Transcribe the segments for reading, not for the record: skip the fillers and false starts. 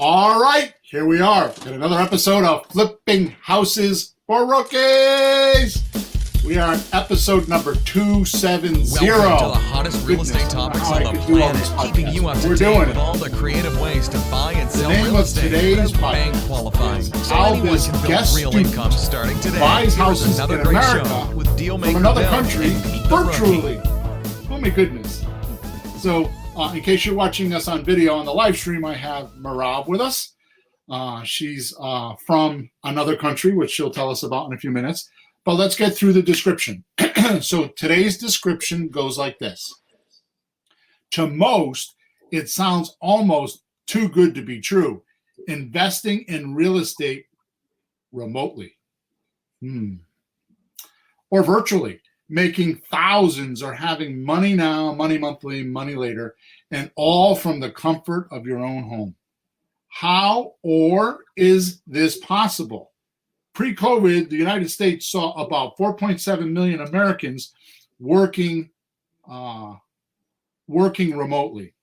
All right, here we are in another episode of Flipping Houses for Rookies. We are on episode number 270. Welcome to the hottest real estate topics on the planet, keeping you up to date with all the creative ways to buy and sell real estate without bank qualifying. So anyone can build real income starting today. Buys houses another in great America show with Dealmaker from another Bill country and Pete the virtually. Rookie. Oh my goodness. So in case you're watching us on video on the live stream, I have Marav with us. She's from another country, which she'll tell us about in a few minutes. But let's get through the description. So today's description goes like this. To most, it sounds almost too good to be true. Investing in real estate remotely. Or virtually. Making thousands or having money now, money monthly, money later, and all from the comfort of your own home. How or is this possible? Pre-COVID, the United States saw about 4.7 million Americans working remotely.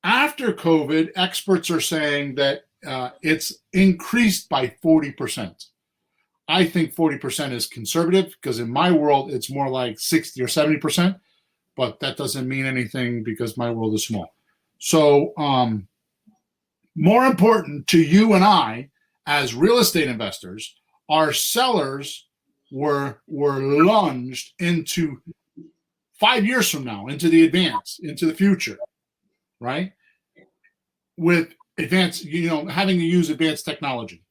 After COVID, experts are saying that it's increased by 40%. I think 40% is conservative because in my world, it's more like 60 or 70%, but that doesn't mean anything because my world is small. So more important to you and I as real estate investors, our sellers were lunged into 5 years from now, into the advance, into the future, right? With advanced, having to use advanced technology.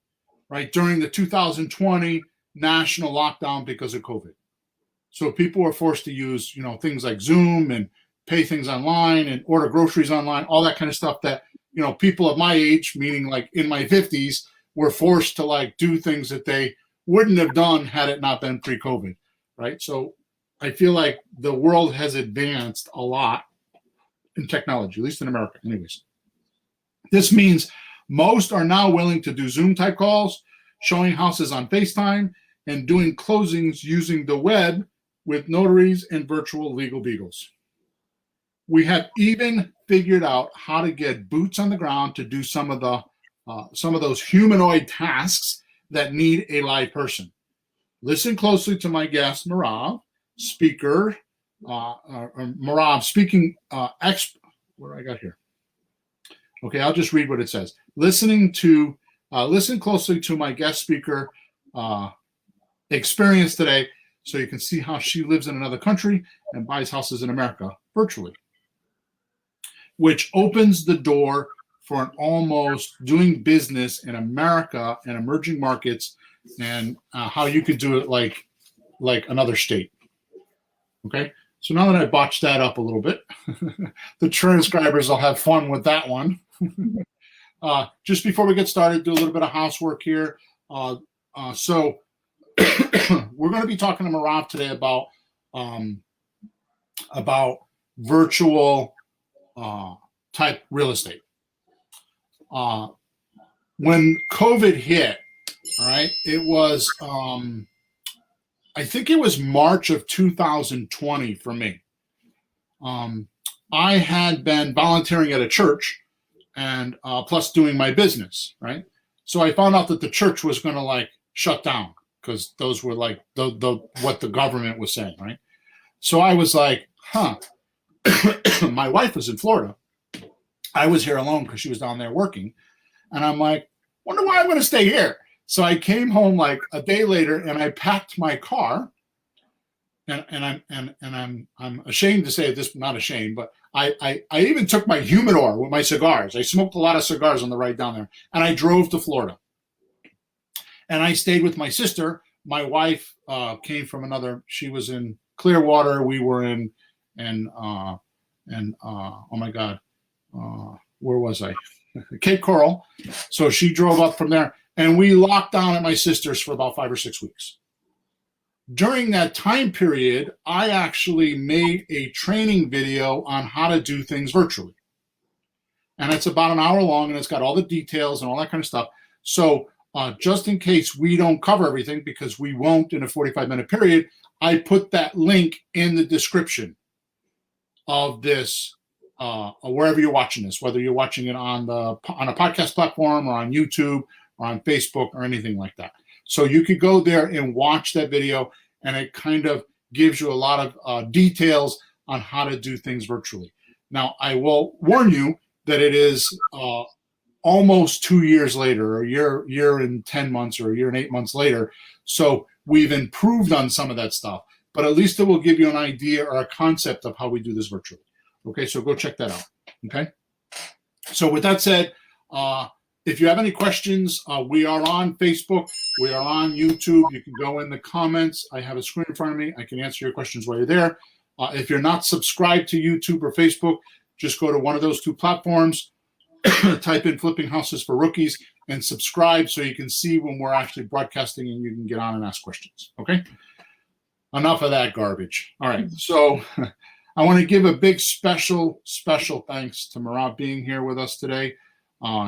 Right, during the 2020 national lockdown because of COVID. So people were forced to use, things like Zoom and pay things online and order groceries online, all that kind of stuff that, people of my age, meaning like in my 50s, were forced to do things that they wouldn't have done had it not been pre-COVID, right? So I feel like the world has advanced a lot in technology, at least in America anyways. This means most are now willing to do Zoom type calls, showing houses on FaceTime, and doing closings using the web with notaries and virtual legal beagles. We have even figured out how to get boots on the ground to do some of those humanoid tasks that need a live person. Listen closely to my guest, Marav, speaker, Marav speaking expert. What do I got here? Okay, I'll just read what it says. Listen closely to my guest speaker experience today so you can see how she lives in another country and buys houses in America virtually, which opens the door for an almost doing business in America and emerging markets and how you could do it like another state. Okay, so now that I botched that up a little bit, the transcribers will have fun with that one. Just before we get started, do a little bit of housework here. So we're going to be talking to Marav today about virtual type real estate. When COVID hit, all right, it was I think it was March of 2020 for me. I had been volunteering at a church and plus doing my business, right? So I found out that the church was going to shut down because those were the what the government was saying, right? So I was like, my wife was in Florida. I was here alone because she was down there working. And I'm like, wonder why I'm going to stay here. So I came home a day later and I packed my car. And I'm ashamed to say this, not ashamed, but I even took my humidor with my cigars. I smoked a lot of cigars on the ride down there, and I drove to Florida. And I stayed with my sister. My wife came from she was in Clearwater. We were in, oh my God, where was I? Cape Coral. So she drove up from there, and we locked down at my sister's for about 5 or 6 weeks. During that time period, I actually made a training video on how to do things virtually. And it's about an hour long, and it's got all the details and all that kind of stuff. So just in case we don't cover everything, because we won't in a 45-minute period, I put that link in the description of this wherever you're watching this, whether you're watching it on a podcast platform or on YouTube or on Facebook or anything like that. So you could go there and watch that video, and it kind of gives you a lot of details on how to do things virtually. Now, I will warn you that it is almost 2 years later, or a year and 10 months, or a year and 8 months later. So we've improved on some of that stuff, but at least it will give you an idea or a concept of how we do this virtually. Okay, so go check that out. Okay. So with that said, if you have any questions, we are on Facebook. We are on YouTube. You can go in the comments. I have a screen in front of me. I can answer your questions while you're there. If you're not subscribed to YouTube or Facebook, just go to one of those two platforms, type in Flipping Houses for Rookies, and subscribe so you can see when we're actually broadcasting and you can get on and ask questions. Okay? Enough of that garbage. All right. So I want to give a big special thanks to Marav being here with us today.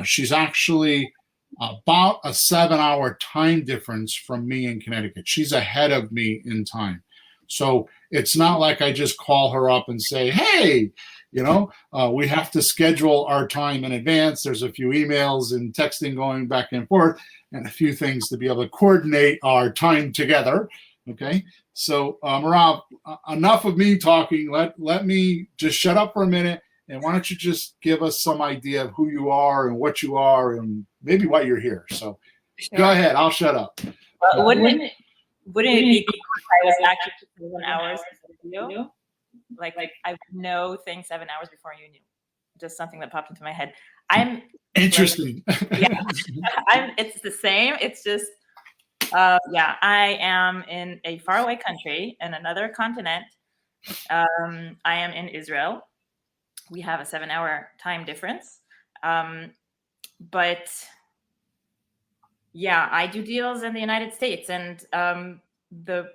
She's actually about a 7-hour time difference from me in Connecticut. She's ahead of me in time. So it's not like I just call her up and say, hey, we have to schedule our time in advance. There's a few emails and texting going back and forth and a few things to be able to coordinate our time together. Okay. So Marav, enough of me talking. Let me just shut up for a minute. And why don't you just give us some idea of who you are and what you are and maybe why you're here. So sure. Go ahead. I'll shut up. Well, wouldn't it be cool if I was actually 7 hours with you? Like I would know things 7 hours before you knew. Just something that popped into my head. I'm interesting. Yeah, it's the same. It's just, I am in a faraway country in another continent. I am in Israel. We have a 7-hour time difference. But yeah, I do deals in the United States. And the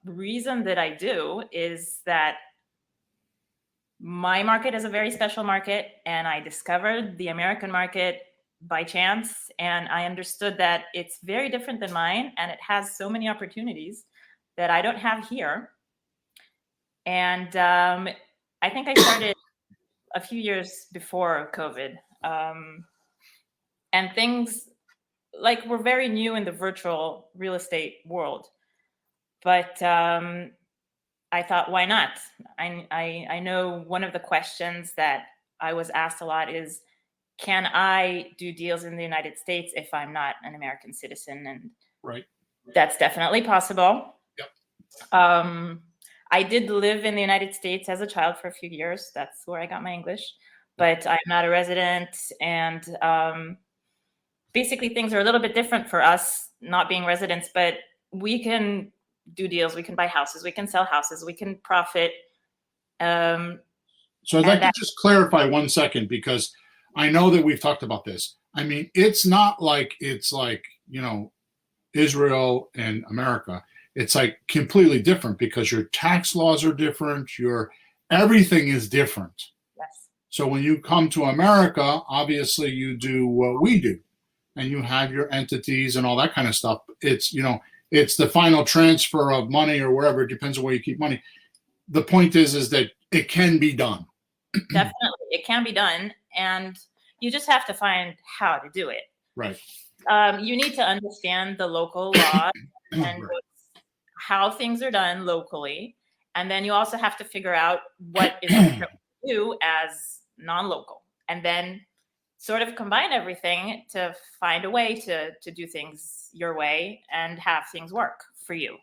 reason that I do is that my market is a very special market, and I discovered the American market by chance. And I understood that it's very different than mine, and it has so many opportunities that I don't have here. And I think I started a few years before COVID, and things were very new in the virtual real estate world. But I thought, why not? I know one of the questions that I was asked a lot is, can I do deals in the United States if I'm not an American citizen? And right, that's definitely possible. Yep. I did live in the United States as a child for a few years. That's where I got my English. But I'm not a resident. And basically, things are a little bit different for us not being residents. But we can do deals. We can buy houses. We can sell houses. We can profit. So I'd like to just clarify 1 second, because I know that we've talked about this. I mean, it's not like it's like, Israel and America. It's like completely different because your tax laws are different. Everything is different. Yes. So when you come to America, obviously you do what we do, and you have your entities and all that kind of stuff. It's, it's the final transfer of money or wherever. It depends on where you keep money. The point is that it can be done. Definitely. It can be done. And you just have to find how to do it. Right. You need to understand the local law and right. how things are done locally. And then you also have to figure out what is important to you as non-local. And then sort of combine everything to find a way to do things your way and have things work for you.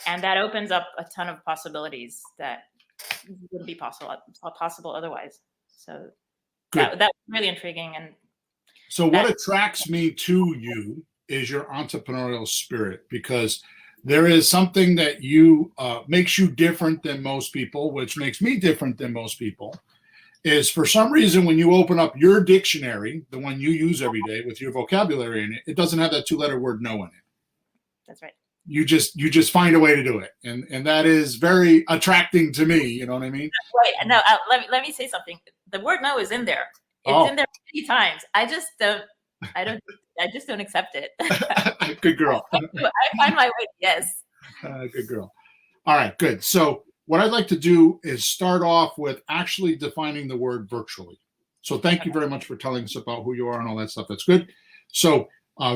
And that opens up a ton of possibilities that wouldn't be possible otherwise. So that's really intriguing. And so what attracts me to you is your entrepreneurial spirit, because there is something that you makes you different than most people, which makes me different than most people, is for some reason when you open up your dictionary, the one you use every day with your vocabulary in it, it doesn't have that 2-letter word no in it. That's right. You just find a way to do it. And that is very attracting to me. You know what I mean? Right. No, let me say something. The word no is in there. It's in there many times. I just don't accept it. Good girl. I find my way. Yes. Good girl. All right, good. So what I'd like to do is start off with actually defining the word virtually. So thank you very much for telling us about who you are and all that stuff. That's good. So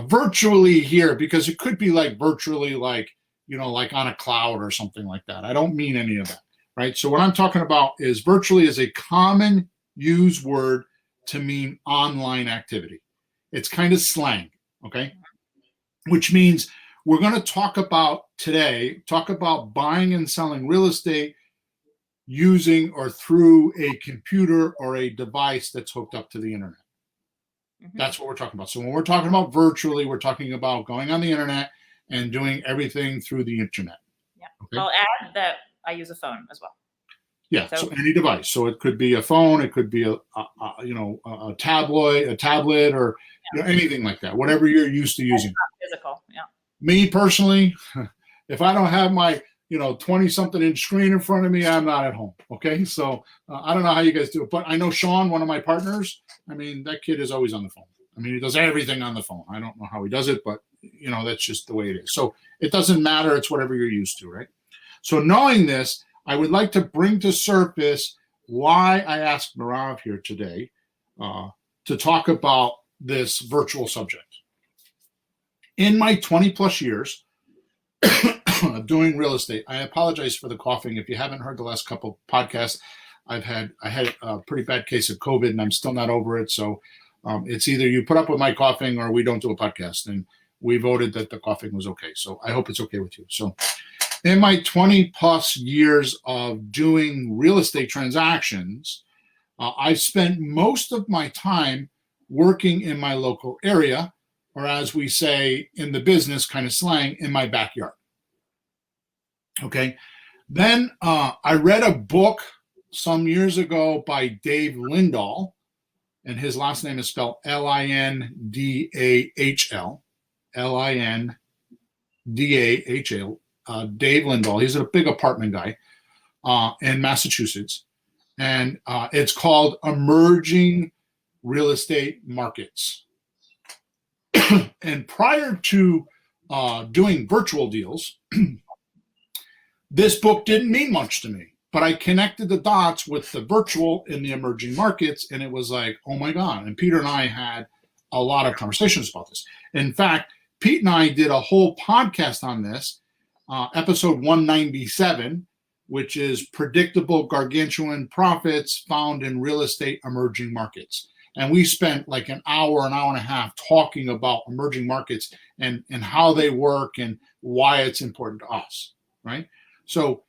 virtually here, because it could be like virtually like, like on a cloud or something like that. I don't mean any of that, right? So what I'm talking about is virtually is a common used word to mean online activity. It's kind of slang, okay? Which means we're going to talk about buying and selling real estate using or through a computer or a device that's hooked up to the internet. Mm-hmm. That's what we're talking about. So when we're talking about virtually, we're talking about going on the internet and doing everything through the internet. Yeah. Okay? I'll add that I use a phone as well. Yeah. So any device. So it could be a phone, it could be a tablet, or anything like that. Whatever you're used to using. Physical. Yeah. Me personally, if I don't have my 20-something inch screen in front of me, I'm not at home. Okay. So I don't know how you guys do it, but I know Sean, one of my partners, I mean, that kid is always on the phone. I mean, he does everything on the phone. I don't know how he does it, but that's just the way it is. So it doesn't matter. It's whatever you're used to, right? So knowing this, I would like to bring to surface why I asked Merav here today to talk about this virtual subject. In my 20 plus years of doing real estate, I apologize for the coughing. If you haven't heard the last couple podcasts, I had a pretty bad case of COVID and I'm still not over it. So it's either you put up with my coughing or we don't do a podcast. And we voted that the coughing was okay. So I hope it's okay with you. So in my 20 plus years of doing real estate transactions, I've spent most of my time working in my local area, or as we say in the business kind of slang, in my backyard. Okay. Then I read a book some years ago by Dave Lindahl, and his last name is spelled Lindahl, Lindahl. Dave Lindahl. He's a big apartment guy in Massachusetts, and it's called Emerging Real Estate Markets. And prior to doing virtual deals, this book didn't mean much to me, but I connected the dots with the virtual in the emerging markets, and it was like, oh my God. And Peter and I had a lot of conversations about this. In fact, Pete and I did a whole podcast on this, episode 197, which is predictable gargantuan profits found in real estate emerging markets. And we spent like an hour and a half talking about emerging markets and how they work and why it's important to us, right? So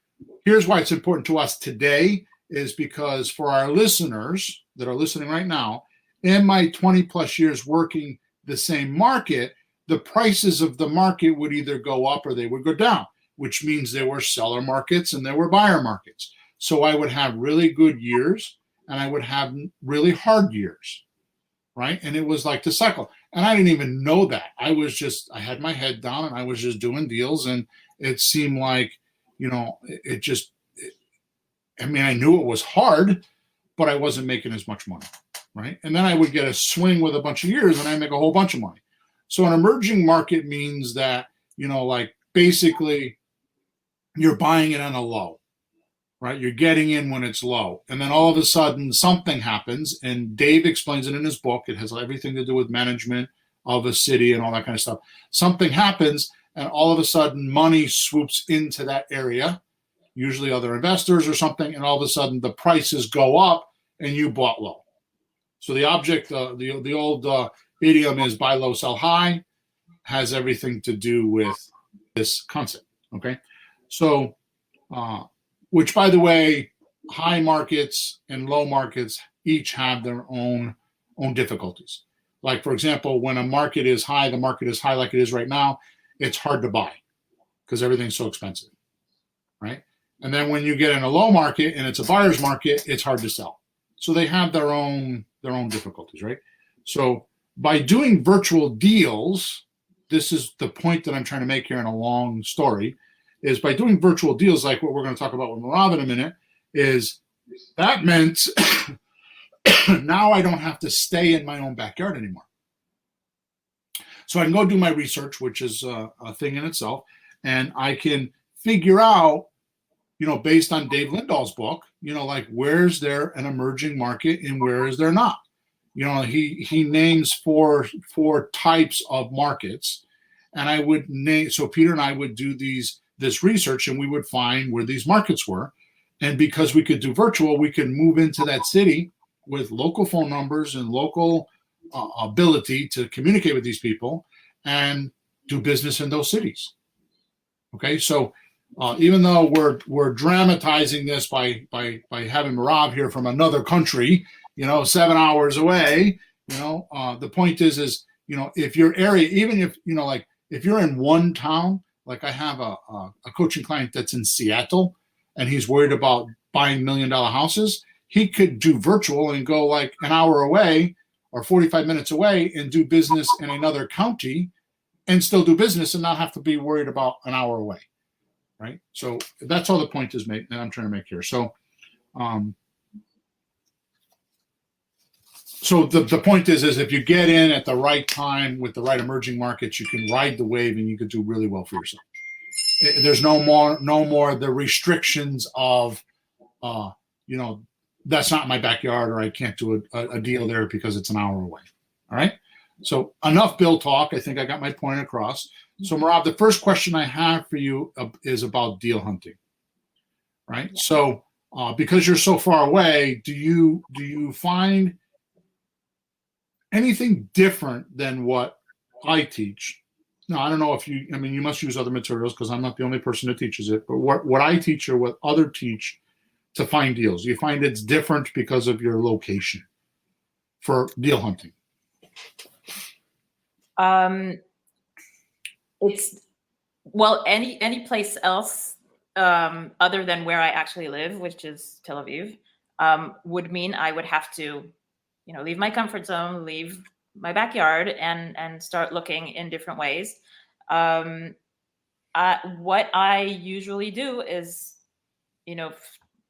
here's why it's important to us today is because for our listeners that are listening right now, in my 20 plus years working the same market, the prices of the market would either go up or they would go down, which means there were seller markets and there were buyer markets. So I would have really good years and I would have really hard years, right? And it was like the cycle. And I didn't even know that. I had my head down and I was just doing deals, and it seemed like, I knew it was hard, but I wasn't making as much money, right? And then I would get a swing with a bunch of years and I make a whole bunch of money. So an emerging market means that, basically you're buying it on a low, right? You're getting in when it's low. And then all of a sudden something happens, and Dave explains it in his book. It has everything to do with management of a city and all that kind of stuff. Something happens and all of a sudden money swoops into that area, usually other investors or something, and all of a sudden the prices go up and you bought low. So the object, the old idiom is buy low, sell high, has everything to do with this concept, okay? So, which by the way, high markets and low markets each have their own difficulties. Like, for example, when a market is high, the market is high like it is right now, it's hard to buy because everything's so expensive, right? And then when you get in a low market and it's a buyer's market, it's hard to sell. So they have their own difficulties, right? So by doing virtual deals, this is the point that I'm trying to make here in a long story, is by doing virtual deals like what we're going to talk about with Merav in a minute, is that meant now I don't have to stay in my own backyard anymore. So I can go do my research, which is a thing in itself, and I can figure out based on Dave Lindahl's book, like where's there an emerging market and where is there not? He names four types of markets, and I would name. So Peter and I would do this research, and we would find where these markets were, and because we could do virtual, we could move into that city with local phone numbers and local ability to communicate with these people and do business in those cities. Okay, so even though we're dramatizing this by having Rob here from another country, 7 hours away, the point is if your area, even if like if you're in one town, like I have a coaching client that's in Seattle, and he's worried about buying $1 million houses, he could do virtual and go like an hour away or 45 minutes away and do business in another county and still do business and not have to be worried about an hour away. Right. So that's all the point is that I'm trying to make here. So, the point is if you get in at the right time with the right emerging markets, you can ride the wave and you could do really well for yourself. There's no more the restrictions of, that's not my backyard, or I can't do a deal there because it's an hour away. All right. So enough bill talk. I think I got my point across. So Merab, the first question I have for you is about deal hunting, right? Yeah. So because you're so far away, do you find anything different than what I teach? Now, I don't know if you must use other materials because I'm not the only person that teaches it, but what I teach or what others teach to find deals, you find it's different because of your location for deal hunting? It's any place else other than where I actually live, which is Tel Aviv, would mean I would have to, leave my comfort zone, leave my backyard, and start looking in different ways. What I usually do is,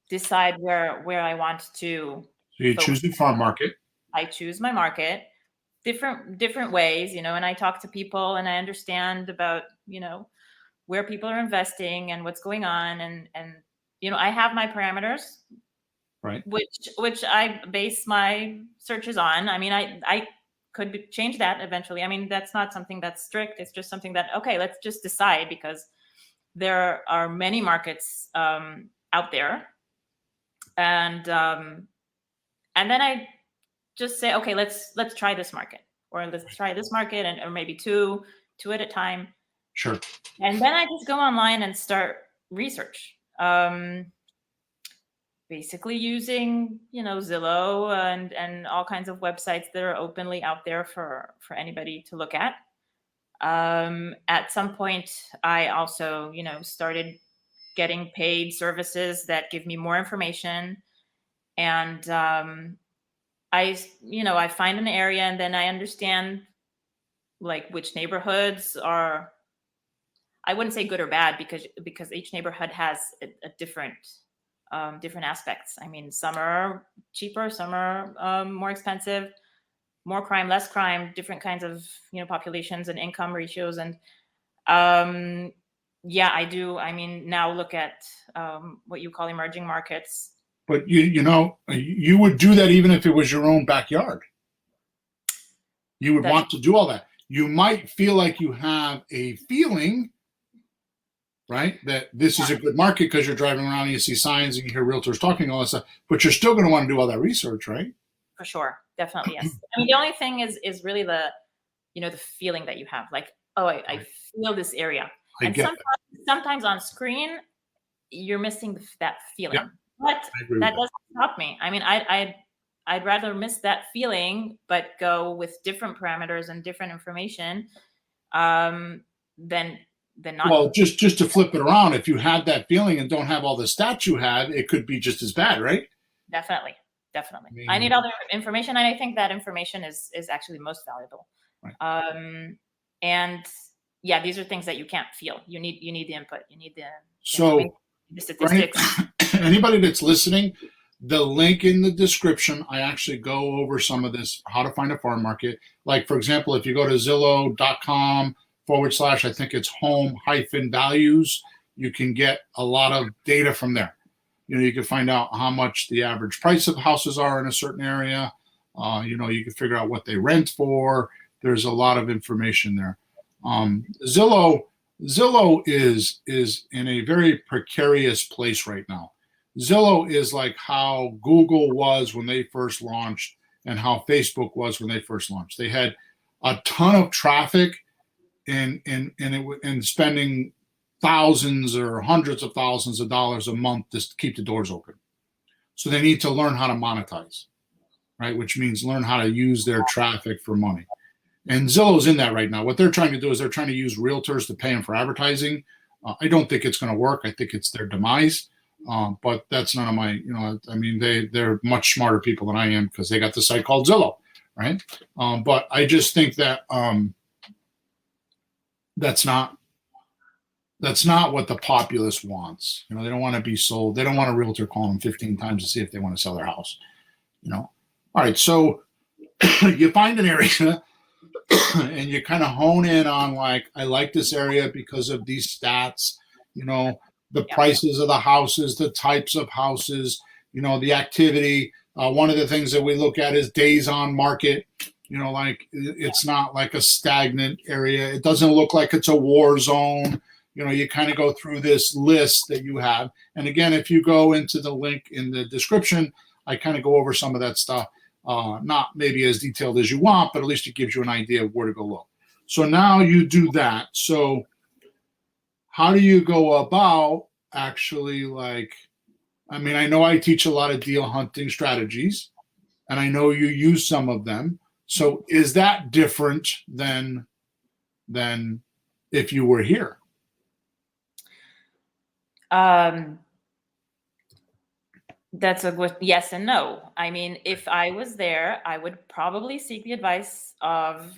decide where I want to. So you choose the farm market. I choose my market. Different ways, and I talk to people and I understand about, where people are investing and what's going on. And I have my parameters, right, which I base my searches on. I could change that eventually. That's not something that's strict. It's just something that, okay, let's just decide, because there are many markets out there. And then I just say, okay, let's try this market, or let's try this market, or maybe two at a time. Sure. And then I just go online and start research, basically using, Zillow and all kinds of websites that are openly out there for anybody to look at. At some point, I also, started getting paid services that give me more information, and I find an area, and then I understand like which neighborhoods are, I wouldn't say good or bad, because each neighborhood has a different aspects. Some are cheaper, some are more expensive, more crime, less crime, different kinds of, populations and income ratios. And I do. Now look at what you call emerging markets. But you would do that even if it was your own backyard. You would want to do all that. You might feel like you have a feeling, right, that this is a good market because you're driving around and you see signs and you hear realtors talking all that stuff, but you're still going to want to do all that research, right? For sure. Definitely, yes. The only thing is really the feeling that you have, like, oh, I feel this area. And sometimes on screen, you're missing that feeling. Yeah. But that doesn't stop me. I'd rather miss that feeling, but go with different parameters and different information than not. Well, just to flip it around, if you had that feeling and don't have all the stats you had, it could be just as bad, right? Definitely. I need all the information, and I think that information is actually most valuable. Right. And yeah, these are things that you can't feel. You need the input. You need the statistics. Anybody that's listening, the link in the description, I actually go over some of this, how to find a farm market. Like, for example, if you go to Zillow.com / I think it's home-values, you can get a lot of data from there. You can find out how much the average price of houses are in a certain area. You can figure out what they rent for. There's a lot of information there. Zillow is in a very precarious place right now. Zillow is like how Google was when they first launched and how Facebook was when they first launched. They had a ton of traffic and spending thousands or hundreds of thousands of dollars a month just to keep the doors open. So they need to learn how to monetize, right? Which means learn how to use their traffic for money. And Zillow's in that right now. What they're trying to do is they're trying to use realtors to pay them for advertising. I don't think it's going to work. I think it's their demise. But that's none of my, they're much smarter people than I am because they got the site called Zillow, right? But I just think that that's not what the populace wants. They don't want to be sold. They don't want a realtor call them 15 times to see if they want to sell their house. All right, so you find an area and you kind of hone in on like, I like this area because of these stats, the prices of the houses, the types of houses, the activity. One of the things that we look at is days on market. Like it's not like a stagnant area. It doesn't look like it's a war zone. You kind of go through this list that you have. And again, if you go into the link in the description, I kind of go over some of that stuff. Not maybe as detailed as you want, but at least it gives you an idea of where to go look. So now you do that. So how do you go about actually I know I teach a lot of deal hunting strategies and I know you use some of them. So is that different than if you were here? That's a good yes and no. I mean, if I was there, I would probably seek the advice of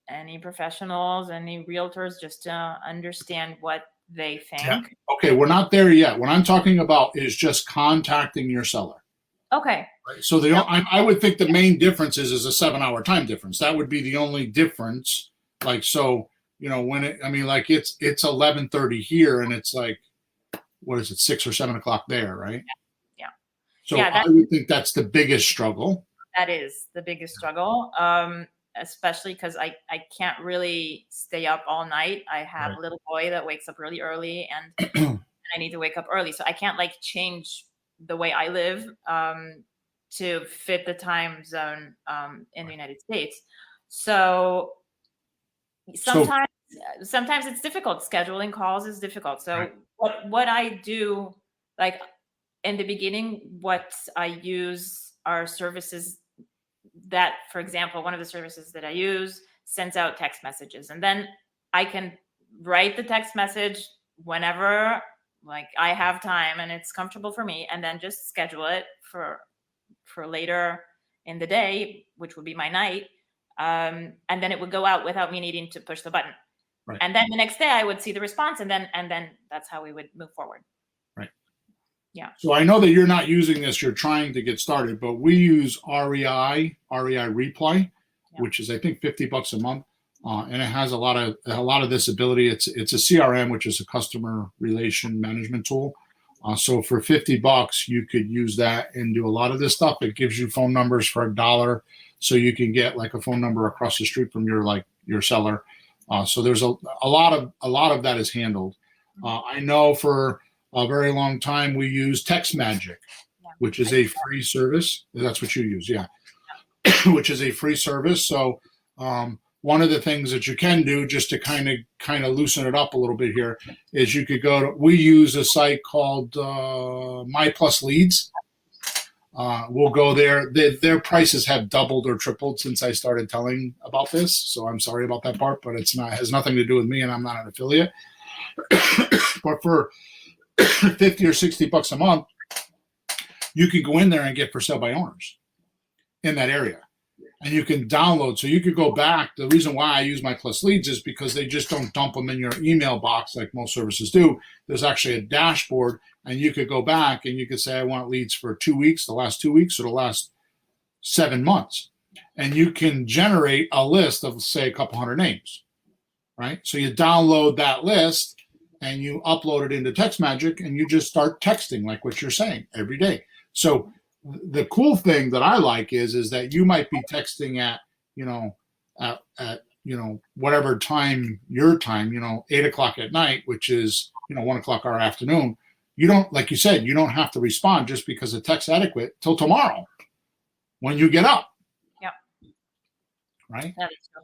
any professionals, any realtors, just to understand what they think. Yeah. Okay, we're not there yet. What I'm talking about is just contacting your seller. Okay. Right? So I would think the main difference is a 7-hour time difference. That would be the only difference. When it's 11:30 here and it's like, what is it, 6 or 7 o'clock there, right? Yeah. So I would think that's the biggest struggle. That is the biggest struggle. Especially because I can't really stay up all night. I have a little boy that wakes up really early and I need to wake up early. So I can't change the way I live to fit the time zone in the United States. So sometimes it's difficult. Scheduling calls is difficult. So what I do, in the beginning, what I use are services that, for example, one of the services that I use sends out text messages, and then I can write the text message whenever I have time and it's comfortable for me, and then just schedule it for later in the day, which would be my night. And then it would go out without me needing to push the button. Right. And then the next day I would see the response, and then that's how we would move forward. Right. Yeah. So I know that you're not using this, you're trying to get started, but we use REI Reply, which is I think $50 a month. And it has a lot of this ability. It's a CRM, which is a customer relation management tool. So for $50, you could use that and do a lot of this stuff. It gives you phone numbers for $1, so you can get a phone number across the street from your seller. So there's a lot of that is handled. I know for a very long time we use Text Magic, which is a free service. That's what you use, yeah. Which is a free service. So one of the things that you can do just to kind of loosen it up a little bit here is you could we use a site called My Plus Leads. We'll go there. Their prices have doubled or tripled since I started telling about this. So I'm sorry about that part, but it has nothing to do with me and I'm not an affiliate. But for $50 or $60 a month, you can go in there and get for sale by owners in that area. And you can download. So you could go back. The reason why I use My Plus Leads is because they just don't dump them in your email box like most services do. There's actually a dashboard, and you could go back and you could say, I want leads for 2 weeks, the last 2 weeks, or the last 7 months. And you can generate a list of, say, a couple hundred names, right? So you download that list, and you upload it into TextMagic, and you just start texting like what you're saying every day. So the cool thing that I like is that you might be texting at, at whatever time, your time, 8 o'clock at night, which is, 1 o'clock our afternoon. You don't, like you said, you don't have to respond just because the text adequate till tomorrow when you get up. Yeah. Right. That is true.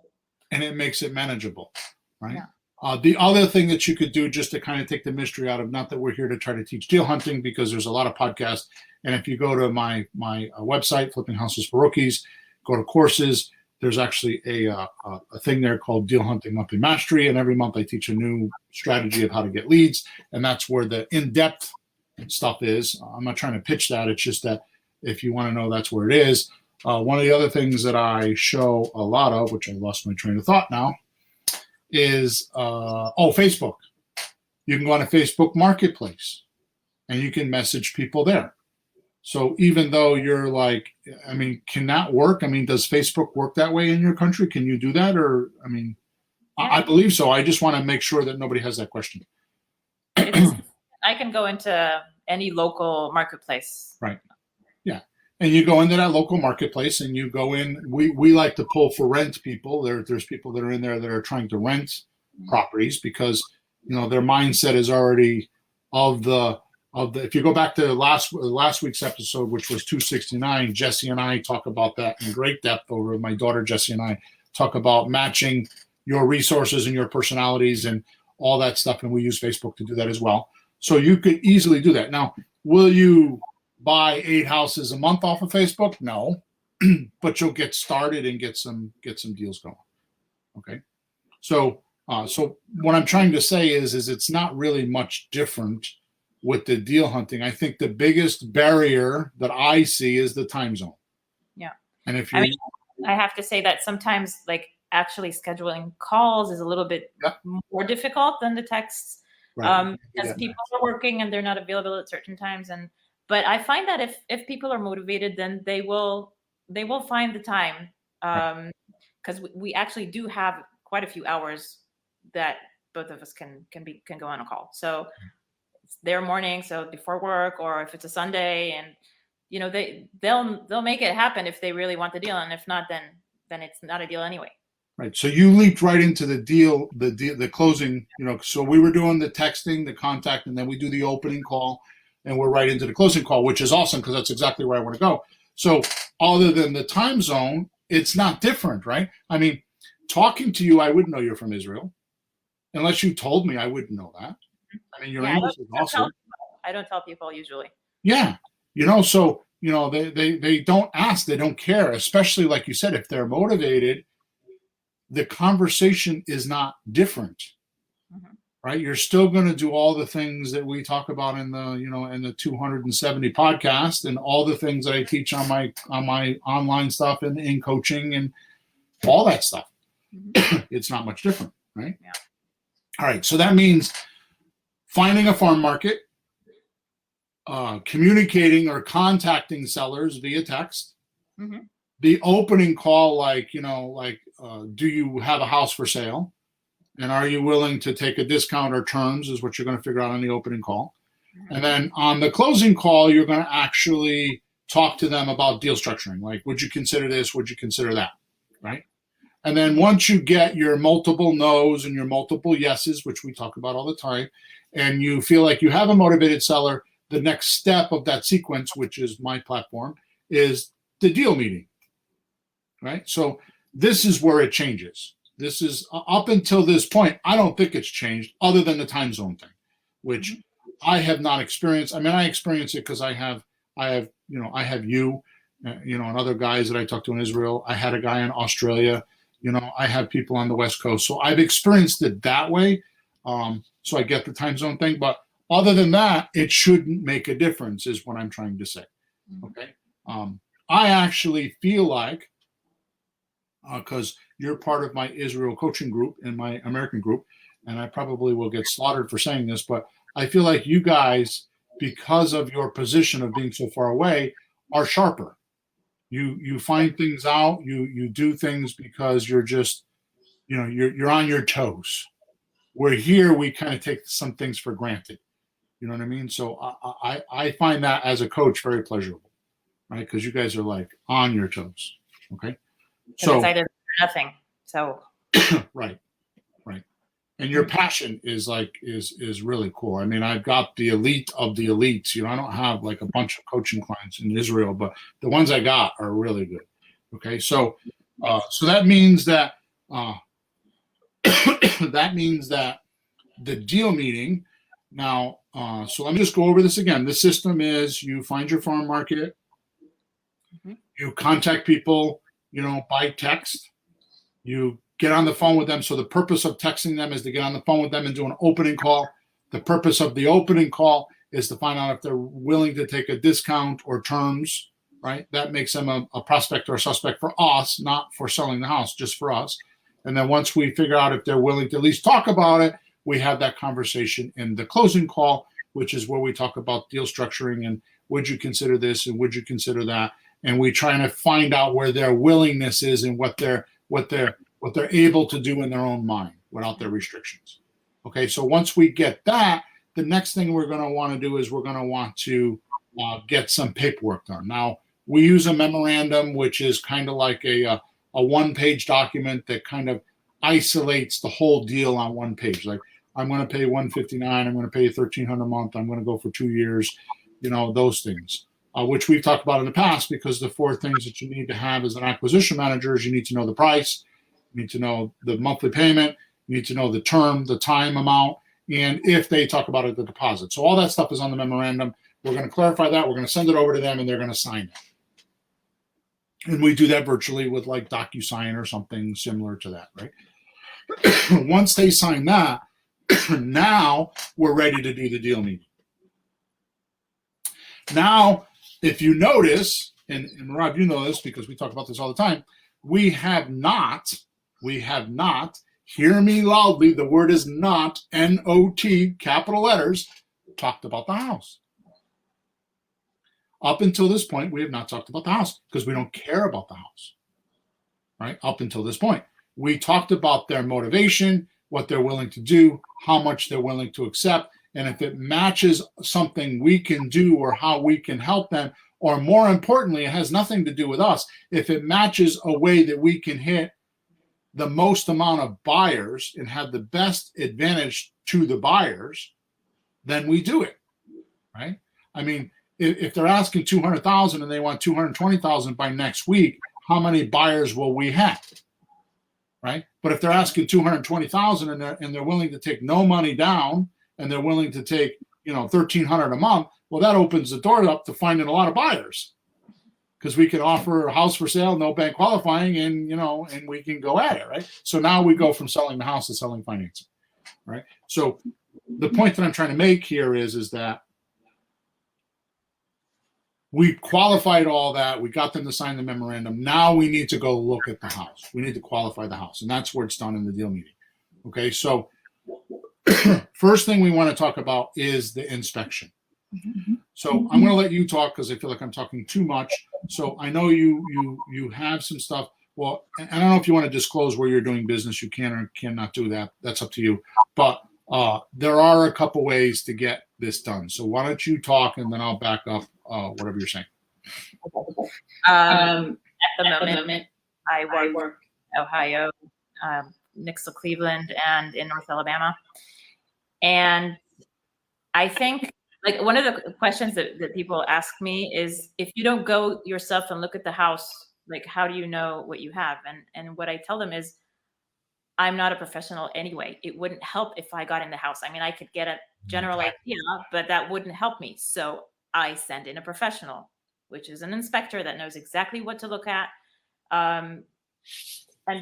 And it makes it manageable. Right. Yeah. The other thing that you could do, just to kind of take the mystery out of, not that we're here to try to teach deal hunting, because there's a lot of podcasts. And if you go to my website, Flipping Houses for Rookies, go to courses, there's actually a thing there called Deal Hunting Monthly Mastery. And every month I teach a new strategy of how to get leads. And that's where the in-depth stuff is. I'm not trying to pitch that. It's just that if you want to know, that's where it is. One of the other things that I show a lot of, which I lost my train of thought now, is Facebook. You can go on a Facebook Marketplace and you can message people there. So even though you're like, can that work? Does Facebook work that way in your country? Can you do that? Or, I believe so. I just want to make sure that nobody has that question. I can go into any local marketplace. Right. Yeah. And you go into that local marketplace and you go in. We like to pull for rent people. There's people that are in there that are trying to rent properties because, their mindset is already if you go back to last week's episode, which was 269, Jesse and I talk about that in great depth over my daughter, Jesse and I talk about matching your resources and your personalities and all that stuff. And we use Facebook to do that as well. So you could easily do that. Now, will you buy 8 houses a month off of Facebook? No, but you'll get started and get some deals going. Okay. So what I'm trying to say is it's not really much different with the deal hunting. I think the biggest barrier that I see is the time zone. Yeah. And if I have to say that sometimes like actually scheduling calls is a little bit more difficult than the texts. Right. Because people are working and they're not available at certain times. But I find that if people are motivated, then they will find the time. Because we actually do have quite a few hours that both of us can go on a call. So it's their morning, so before work, or if it's a Sunday, and they'll make it happen if they really want the deal, and if not, then it's not a deal anyway. Right. So you leaped right into the closing. So we were doing the texting, the contact, and then we do the opening call, and we're right into the closing call, which is awesome because that's exactly where I want to go. So other than the time zone, it's not different, right? Talking to you, I wouldn't know you're from Israel, unless you told me. I wouldn't know that. Your English is awesome. I don't tell people usually. Yeah. So, they don't ask, they don't care, especially like you said, if they're motivated, the conversation is not different, right? You're still going to do all the things that we talk about in the 270 podcast and all the things that I teach on my online stuff and in coaching and all that stuff. It's not much different, right? Yeah. All right. So that means finding a farm market, communicating or contacting sellers via text, the opening call, do you have a house for sale? And are you willing to take a discount or terms is what you're going to figure out on the opening call. And then on the closing call, you're going to actually talk to them about deal structuring. Like, would you consider this? Would you consider that? Right. And then once you get your multiple no's and your multiple yeses, which we talk about all the time, and you feel like you have a motivated seller, the next step of that sequence, which is my platform, is the deal meeting, right? So this is where it changes. This is up until this point, I don't think it's changed other than the time zone thing, which I have not experienced. I experience it because I have you, and other guys that I talked to in Israel. I had a guy in Australia. I have people on the West Coast. So I've experienced it that way. So I get the time zone thing. But other than that, it shouldn't make a difference is what I'm trying to say. Okay. I actually feel like, because you're part of my Israel coaching group and my American group, and I probably will get slaughtered for saying this, but I feel like you guys, because of your position of being so far away, are sharper. You find things out. You do things because you're just, you're on your toes. Where here we kind of take some things for granted. You know what I mean? So I find that as a coach very pleasurable, right? Because you guys are like on your toes. Okay. So it's either nothing. So right. And your passion is really cool. I mean, I've got the elite of the elites. You know, I don't have like a bunch of coaching clients in Israel, but the ones I got are really good. Okay, so that means that the deal meeting now. So let me just go over this again. The system is you find your farm market, you contact people, by text, you get on the phone with them. So the purpose of texting them is to get on the phone with them and do an opening call. The purpose of the opening call is to find out if they're willing to take a discount or terms, right? That makes them a prospect or a suspect for us, not for selling the house, just for us. And then once we figure out if they're willing to at least talk about it, we have that conversation in the closing call, which is where we talk about deal structuring and would you consider this and would you consider that? And we try to find out where their willingness is and what they're able to do in their own mind without their restrictions. Okay, so once we get that, the next thing we're going to want to do is we're going to want to get some paperwork done. Now, we use a memorandum, which is kind of like a one-page document that kind of isolates the whole deal on one page. Like, I'm going to pay $159, I'm going to pay $1,300 a month, I'm going to go for 2 years, those things. Which we've talked about in the past, because the 4 things that you need to have as an acquisition manager is you need to know the price, you need to know the monthly payment, you need to know the term, the time amount, and if they talk about it, the deposit. So all that stuff is on the memorandum. We're going to clarify that. We're going to send it over to them, and they're going to sign it. And we do that virtually with like DocuSign or something similar to that, right? Once they sign that, now we're ready to do the deal meeting. Now, if you notice, and Rob, you know this because we talk about this all the time, we have not, hear me loudly, the word is not, N-O-T, capital letters, talked about the house. Up until this point, we have not talked about the house because we don't care about the house, right? Up until this point. We talked about their motivation, what they're willing to do, how much they're willing to accept, and if it matches something we can do or how we can help them, or more importantly, it has nothing to do with us. If it matches a way that we can hit the most amount of buyers and have the best advantage to the buyers, then we do it, right? I mean, if they're asking $200,000 and they want $220,000 by next week, how many buyers will we have, right? But if they're asking $220,000 and they're willing to take no money down and they're willing to take, $1,300 a month, well, that opens the door up to finding a lot of buyers because we can offer a house for sale, no bank qualifying, and and we can go at it, right? So now we go from selling the house to selling financing, right? So the point that I'm trying to make here is that we qualified all that. We got them to sign the memorandum. Now we need to go look at the house. We need to qualify the house, and that's where it's done in the deal meeting. Okay, so first thing we want to talk about is the inspection. So I'm going to let you talk because I feel like I'm talking too much. So I know you have some stuff. Well, and I don't know if you want to disclose where you're doing business. You can or cannot do that. That's up to you. But there are a couple ways to get this done. So why don't you talk and then I'll back up whatever you're saying. At the moment, I work Ohio, next to Cleveland, and in North Alabama. And I think, like, one of the questions that people ask me is, if you don't go yourself and look at the house, like, how do you know what you have? And what I tell them is, I'm not a professional anyway. It wouldn't help if I got in the house. I mean, I could get a general idea, but that wouldn't help me. So I send in a professional, which is an inspector that knows exactly what to look at. And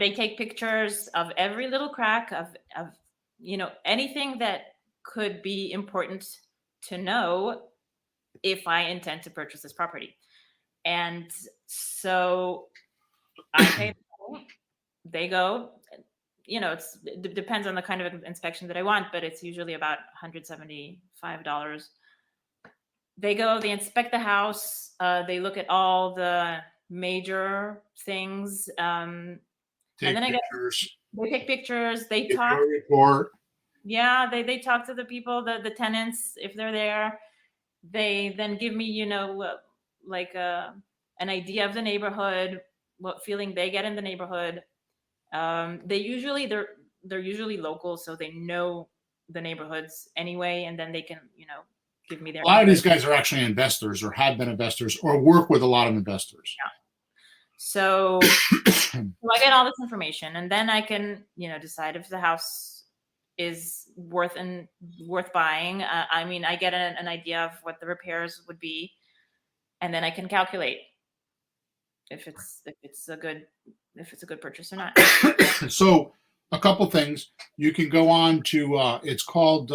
they take pictures of every little crack of anything that could be important to know if I intend to purchase this property. And so I pay them, they go, it depends on the kind of inspection that I want, but it's usually about $175. They go, they inspect the house, they look at all the major things, and then they take pictures, they talk. Report. Yeah, they talk to the people, the tenants, if they're there. They then give me, like an idea of the neighborhood, what feeling they get in the neighborhood. They're usually local, so they know the neighborhoods anyway, and then they can, give me their A lot of input. these guys are actually investors or have been investors or work with a lot of investors. Yeah. So I get all this information, and then I can, decide if the house is worth buying. I mean, I get an idea of what the repairs would be, and then I can calculate if it's a good purchase or not. So a couple things. You can go on to it's called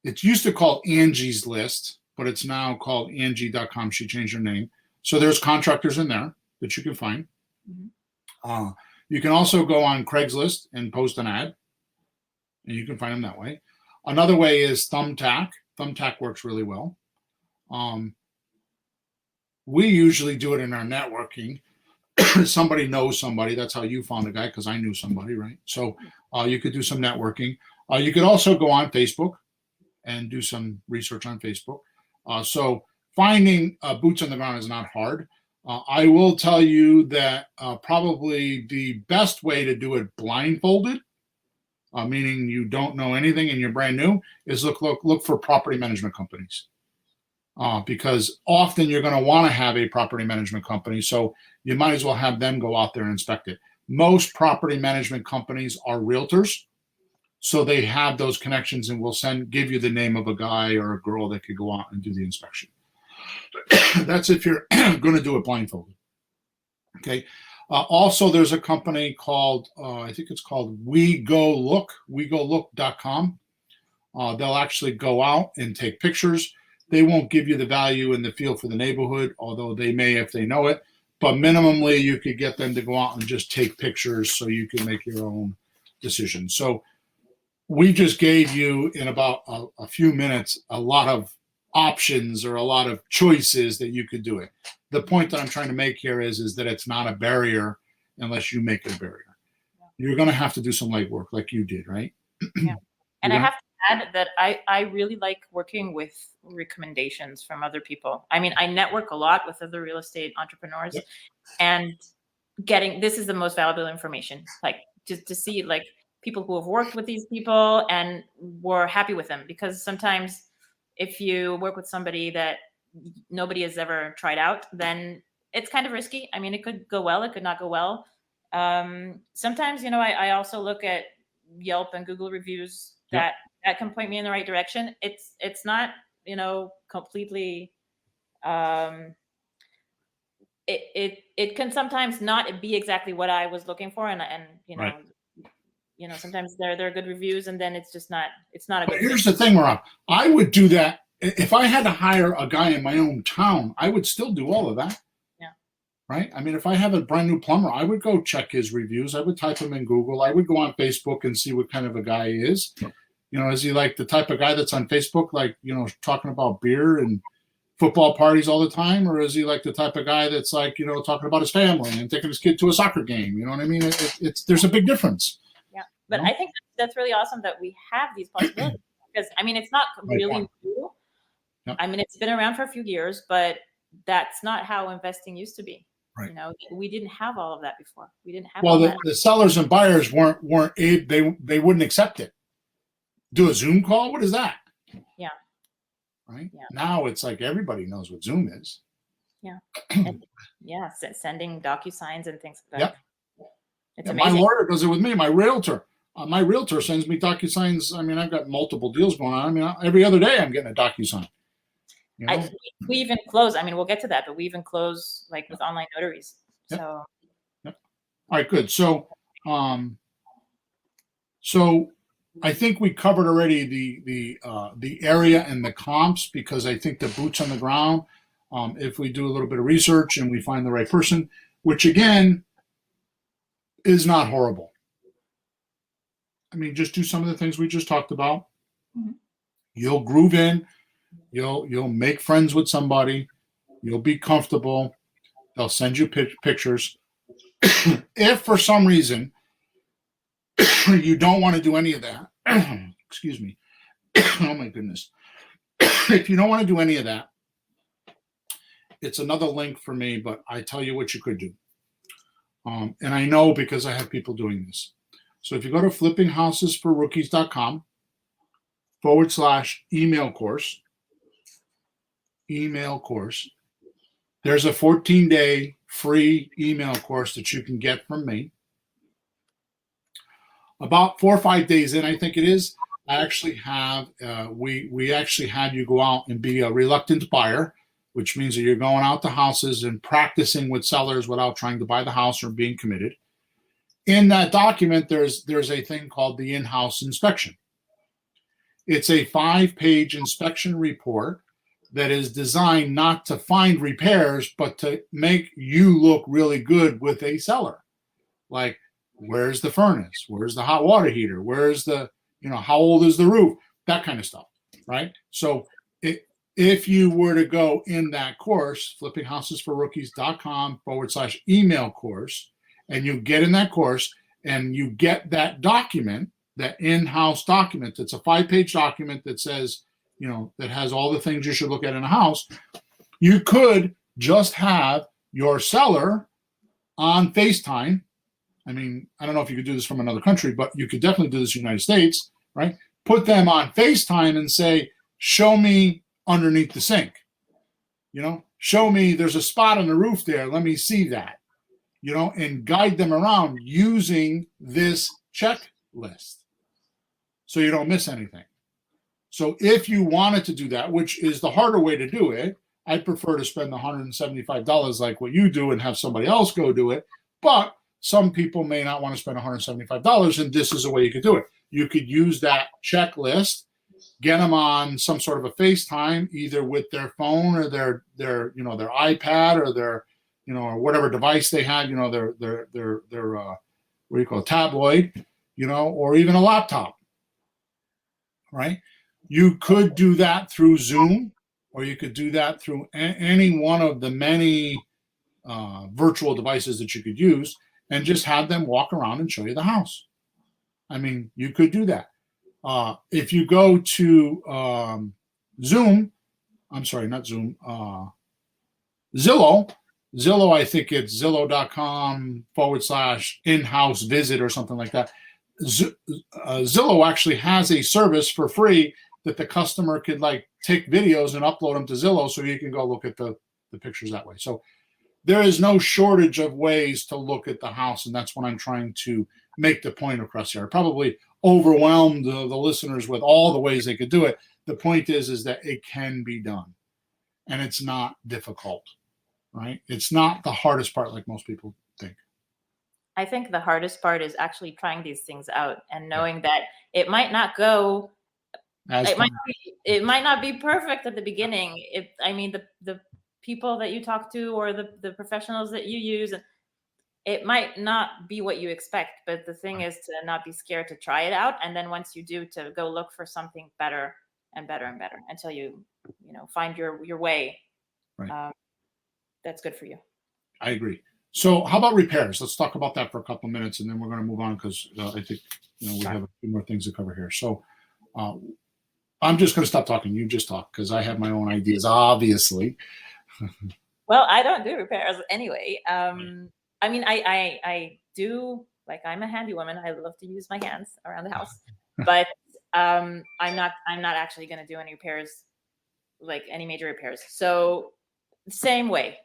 it used to call Angie's List, but it's now called Angie.com. She changed her name. So there's contractors in there that you can find. Mm-hmm. You can also go on Craigslist and post an ad, and you can find them that way. Another way is Thumbtack. Thumbtack works really well. We usually do it in our networking. Somebody knows somebody. That's how you found a guy, because I knew somebody, right? So you could do some networking. You could also go on Facebook and do some research on Facebook. So finding boots on the ground is not hard. I will tell you that probably the best way to do it blindfolded, meaning you don't know anything and you're brand new, is look for property management companies. Because often you're going to want to have a property management company, so you might as well have them go out there and inspect it. Most property management companies are realtors, so they have those connections and will give you the name of a guy or a girl that could go out and do the inspection. That's if you're going to do it blindfolded. Okay. Also, there's a company called, I think it's called WeGoLook.com. They'll actually go out and take pictures. They won't give you the value and the feel for the neighborhood, although they may if they know it. But minimally, you could get them to go out and just take pictures so you can make your own decision. So we just gave you, in about a few minutes, a lot of options or a lot of choices that you could do it. The point that I'm trying to make here is that it's not a barrier unless you make it a barrier. Yeah. You're going to have to do some legwork like you did, right? Yeah. And I have to add that I really like working with recommendations from other people. I mean, I network a lot with other real estate entrepreneurs. Yep. And this is the most valuable information, like just to see like people who have worked with these people and were happy with them. Because sometimes if you work with somebody that nobody has ever tried out, then it's kind of risky. I mean, it could go well, it could not go well. Sometimes, I also look at Yelp and Google reviews that can point me in the right direction. It's not, completely, it can sometimes not be exactly what I was looking for. And right. Sometimes there are good reviews, and then it's just not, it's not a good. But here's the thing, Rob. I would do that if I had to hire a guy in my own town. I would still do all of that. Yeah. Right. I mean, if I have a brand new plumber, I would go check his reviews. I would type him in Google. I would go on Facebook and see what kind of a guy he is. Is he like the type of guy that's on Facebook, like, talking about beer and football parties all the time? Or is he like the type of guy that's like, talking about his family and taking his kid to a soccer game? You know what I mean? There's a big difference. Yeah. But I think that's really awesome that we have these possibilities, because I mean, it's not really new. Yep. I mean, it's been around for a few years, but that's not how investing used to be. Right. We didn't have all of that before. We didn't have all that. The sellers and buyers weren't they wouldn't accept it. Do a Zoom call? What is that? Yeah. Right? Yeah. Now it's like everybody knows what Zoom is. Yeah. Sending DocuSigns and things like that. Yep. It's amazing. My lawyer does it with me. My realtor sends me DocuSigns. I mean, I've got multiple deals going on. I mean, every other day I'm getting a DocuSign. We even close. I mean, we'll get to that, but we even close like with online notaries. Yep. So. Yep. All right, good. So I think we covered already the area and the comps, because I think the boots on the ground, if we do a little bit of research and we find the right person, which again is not horrible. I mean, just do some of the things we just talked about. Mm-hmm. You'll groove in. You'll make friends with somebody. You'll be comfortable. They'll send you pictures. If for some reason you don't want to do any of that, excuse me. Oh my goodness. If you don't want to do any of that, it's another link for me, but I tell you what you could do. And I know because I have people doing this. So if you go to flippinghousesforrookies.com/email course, there's a 14-day free email course that you can get from me. About 4 or 5 days in, I think it is, I actually have, we actually had you go out and be a reluctant buyer, which means that you're going out to houses and practicing with sellers without trying to buy the house or being committed. In that document, there's a thing called the in-house inspection. It's a 5-page inspection report that is designed not to find repairs, but to make you look really good with a seller. Like, where's the furnace? Where's the hot water heater? Where's the, how old is the roof? That kind of stuff, right? So if you were to go in that course, flippinghousesforrookies.com/email course, and you get in that course and you get that document, that in-house document, it's a 5-page document that says, that has all the things you should look at in a house, you could just have your seller on FaceTime. I mean, I don't know if you could do this from another country, but you could definitely do this in the United States, right? Put them on FaceTime and say, show me underneath the sink. Show me there's a spot on the roof there. Let me see that, and guide them around using this checklist so you don't miss anything. So if you wanted to do that, which is the harder way to do it, I'd prefer to spend $175 like what you do and have somebody else go do it. But some people may not want to spend $175, and this is a way you could do it. You could use that checklist, get them on some sort of a FaceTime, either with their phone or their iPad or their, or whatever device they had, their what do you call it, tabloid, or even a laptop, right? You could do that through Zoom, or you could do that through any one of the many virtual devices that you could use, and just have them walk around and show you the house. I mean, you could do that. If you go to Zoom, I'm sorry, not Zoom, Zillow, I think it's Zillow.com/in-house visit or something like that. Zillow actually has a service for free that the customer could take videos and upload them to Zillow, so you can go look at the pictures that way. So there is no shortage of ways to look at the house, and that's what I'm trying to make the point across here. I probably overwhelmed the listeners with all the ways they could do it. The point is that it can be done, and it's not difficult, right? It's not the hardest part like most people think. I think the hardest part is actually trying these things out and knowing that it might not go. It might not be perfect at the beginning. The people that you talk to or the professionals that you use, it might not be what you expect. But the thing is to not be scared to try it out, and then once you do, to go look for something better and better and better until you find your way. Right. That's good for you. I agree. So how about repairs? Let's talk about that for a couple of minutes, and then we're going to move on because I think we have a few more things to cover here. So I'm just going to stop talking. You just talk because I have my own ideas, obviously. Well, I don't do repairs anyway. I do, I'm a handy woman. I love to use my hands around the house, but I'm not actually going to do any repairs, any major repairs. So same way.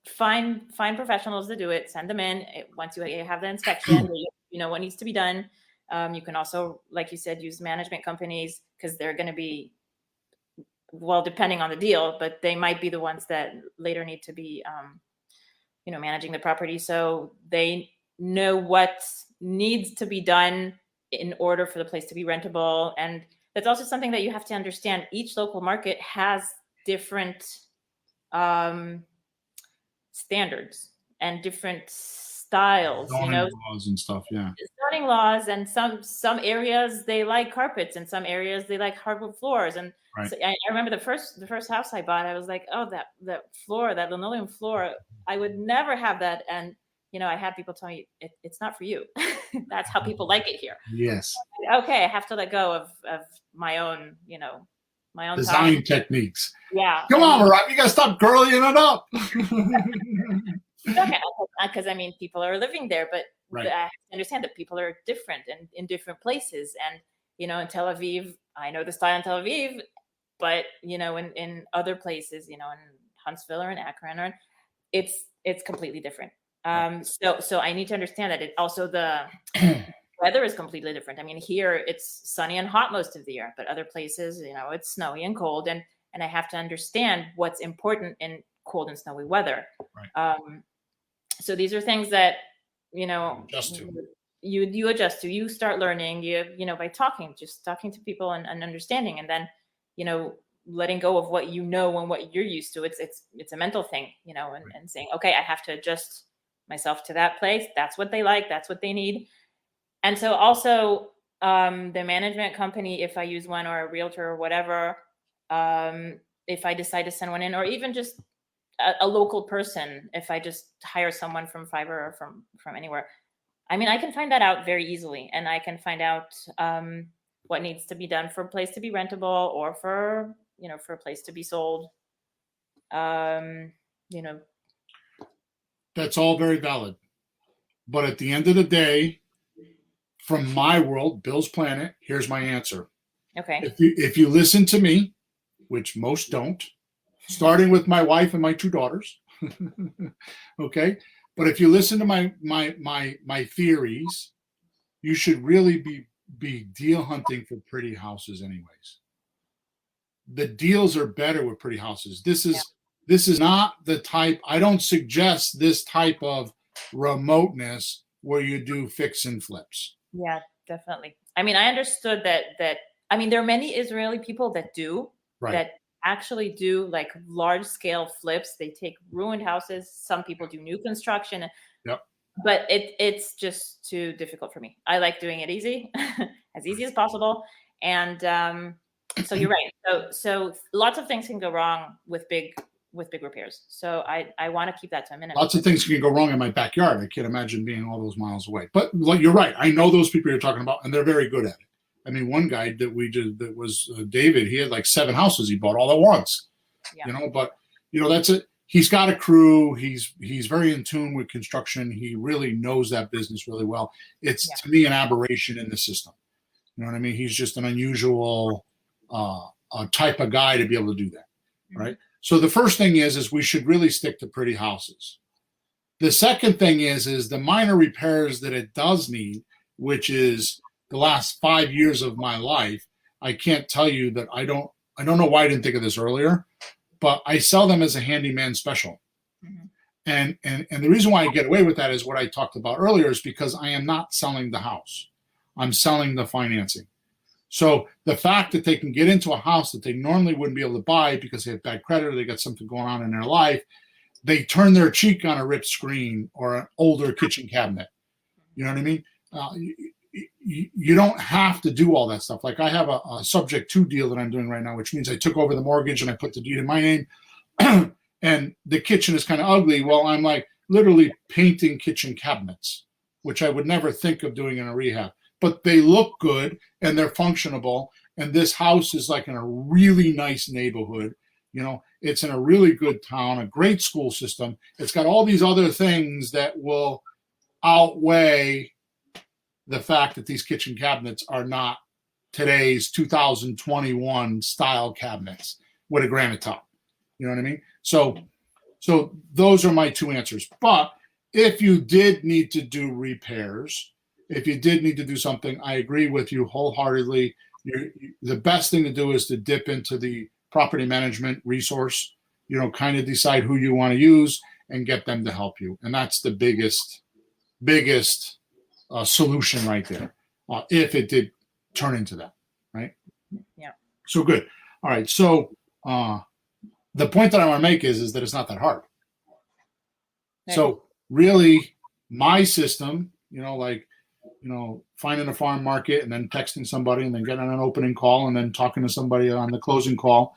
Find professionals to do it. Send them in. Once you have the inspection, you know what needs to be done. You can also, like you said, use management companies because they're going to be, depending on the deal, but they might be the ones that later need to be, managing the property. So they know what needs to be done in order for the place to be rentable. And that's also something that you have to understand. Each local market has different standards and different styles, laws and stuff. Yeah. Zoning laws, and some areas they like carpets, and some areas they like hardwood floors. And so I remember the first house I bought, I was like, oh, that floor, that linoleum floor, I would never have that. And I had people tell me it's not for you. that's how people like it here. Yes. Okay, I have to let go of my own, my own Design thoughts. Techniques. Yeah. Come on, Rob, you got to stop girlying it up. Okay, because I mean, people are living there, but Right. I have to understand that people are different and in different places. And in Tel Aviv, I know the style in Tel Aviv, but in other places, in Huntsville or in Akron, or it's completely different. So I need to understand that it also the weather is completely different. I mean, here it's sunny and hot most of the year, but other places, it's snowy and cold, and I have to understand what's important in cold and snowy weather. Right. So these are things that Adjust to. you adjust to. You start learning. By talking to people and understanding, and then letting go of what and what you're used to. It's a mental thing, and saying, okay, I have to adjust myself to that place. That's what they like. That's what they need. And so also the management company, if I use one, or a realtor or whatever, if I decide to send one in, or even just a local person, if I just hire someone from Fiverr or from anywhere, I mean, I can find that out very easily, and I can find out what needs to be done for a place to be rentable, or for a place to be sold. That's all very valid. But at the end of the day, from my world, Bill's Planet, here's my answer. Okay. If you listen to me, which most don't, starting with my wife and my 2 daughters, okay? But if you listen to my theories, you should really be deal hunting for pretty houses anyways. The deals are better with pretty houses. This is not the type, I don't suggest this type of remoteness where you do fix and flips. Yeah, definitely. I mean, I understood that I mean, there are many Israeli people that do that actually do like large scale flips. They take ruined houses. Some people do new construction. Yep. But it's just too difficult for me. I like doing it easy, as easy as possible. And so you're right. So lots of things can go wrong with big repairs. So I want to keep that to a minimum. Lots of things can go wrong in my backyard. I can't imagine being all those miles away. But you're right. I know those people you're talking about, and they're very good at it. I mean, one guy that was David, he had like 7 houses he bought all at once. Yeah. But that's it. He's got a crew. He's very in tune with construction. He really knows that business really well. It's to me an aberration in the system. You know what I mean? He's just an unusual type of guy to be able to do that, right? So the first thing is we should really stick to pretty houses. The second thing is the minor repairs that it does need, which is the last 5 years of my life. I can't tell you that I don't know why I didn't think of this earlier, but I sell them as a handyman special. And the reason why I get away with that is what I talked about earlier, is because I am not selling the house. I'm selling the financing. So the fact that they can get into a house that they normally wouldn't be able to buy because they have bad credit or they got something going on in their life, they turn their cheek on a ripped screen or an older kitchen cabinet. You know what I mean? You don't have to do all that stuff. Like I have a subject to deal that I'm doing right now, which means I took over the mortgage and I put the deed in my name and the kitchen is kind of ugly. Well, I'm like literally painting kitchen cabinets, which I would never think of doing in a rehab. But they look good and they're functionable. And this house is like in a really nice neighborhood. It's in a really good town, a great school system. It's got all these other things that will outweigh the fact that these kitchen cabinets are not today's 2021 style cabinets with a granite top. You know what I mean? So those are my 2 answers. But if you did need to do repairs, if you did need to do something, I agree with you wholeheartedly. The best thing to do is to dip into the property management resource, kind of decide who you want to use and get them to help you. And that's the biggest solution right there, if it did turn into that, right? Yeah. So good. All right. So the point that I want to make is that it's not that hard. Right. So really, my system, finding a farm market and then texting somebody and then getting on an opening call and then talking to somebody on the closing call,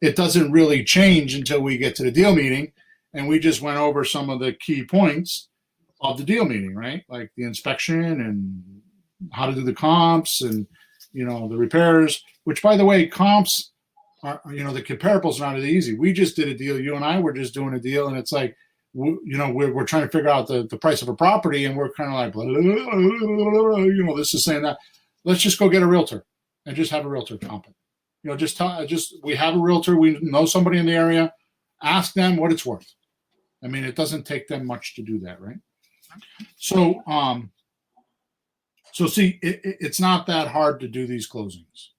it doesn't really change until we get to the deal meeting. And we just went over some of the key points. of the deal meeting, right? Like the inspection and how to do the comps and, the repairs, which, by the way, comps are, the comparables are not easy. We just did a deal. You and I were just doing a deal, and it's like, we're trying to figure out the price of a property, and we're kind of like, this is saying that. Let's just go get a realtor and just have a realtor comp it. We have a realtor. We know somebody in the area. Ask them what it's worth. I mean, it doesn't take them much to do that, right? So, see, it's not that hard to do these closings,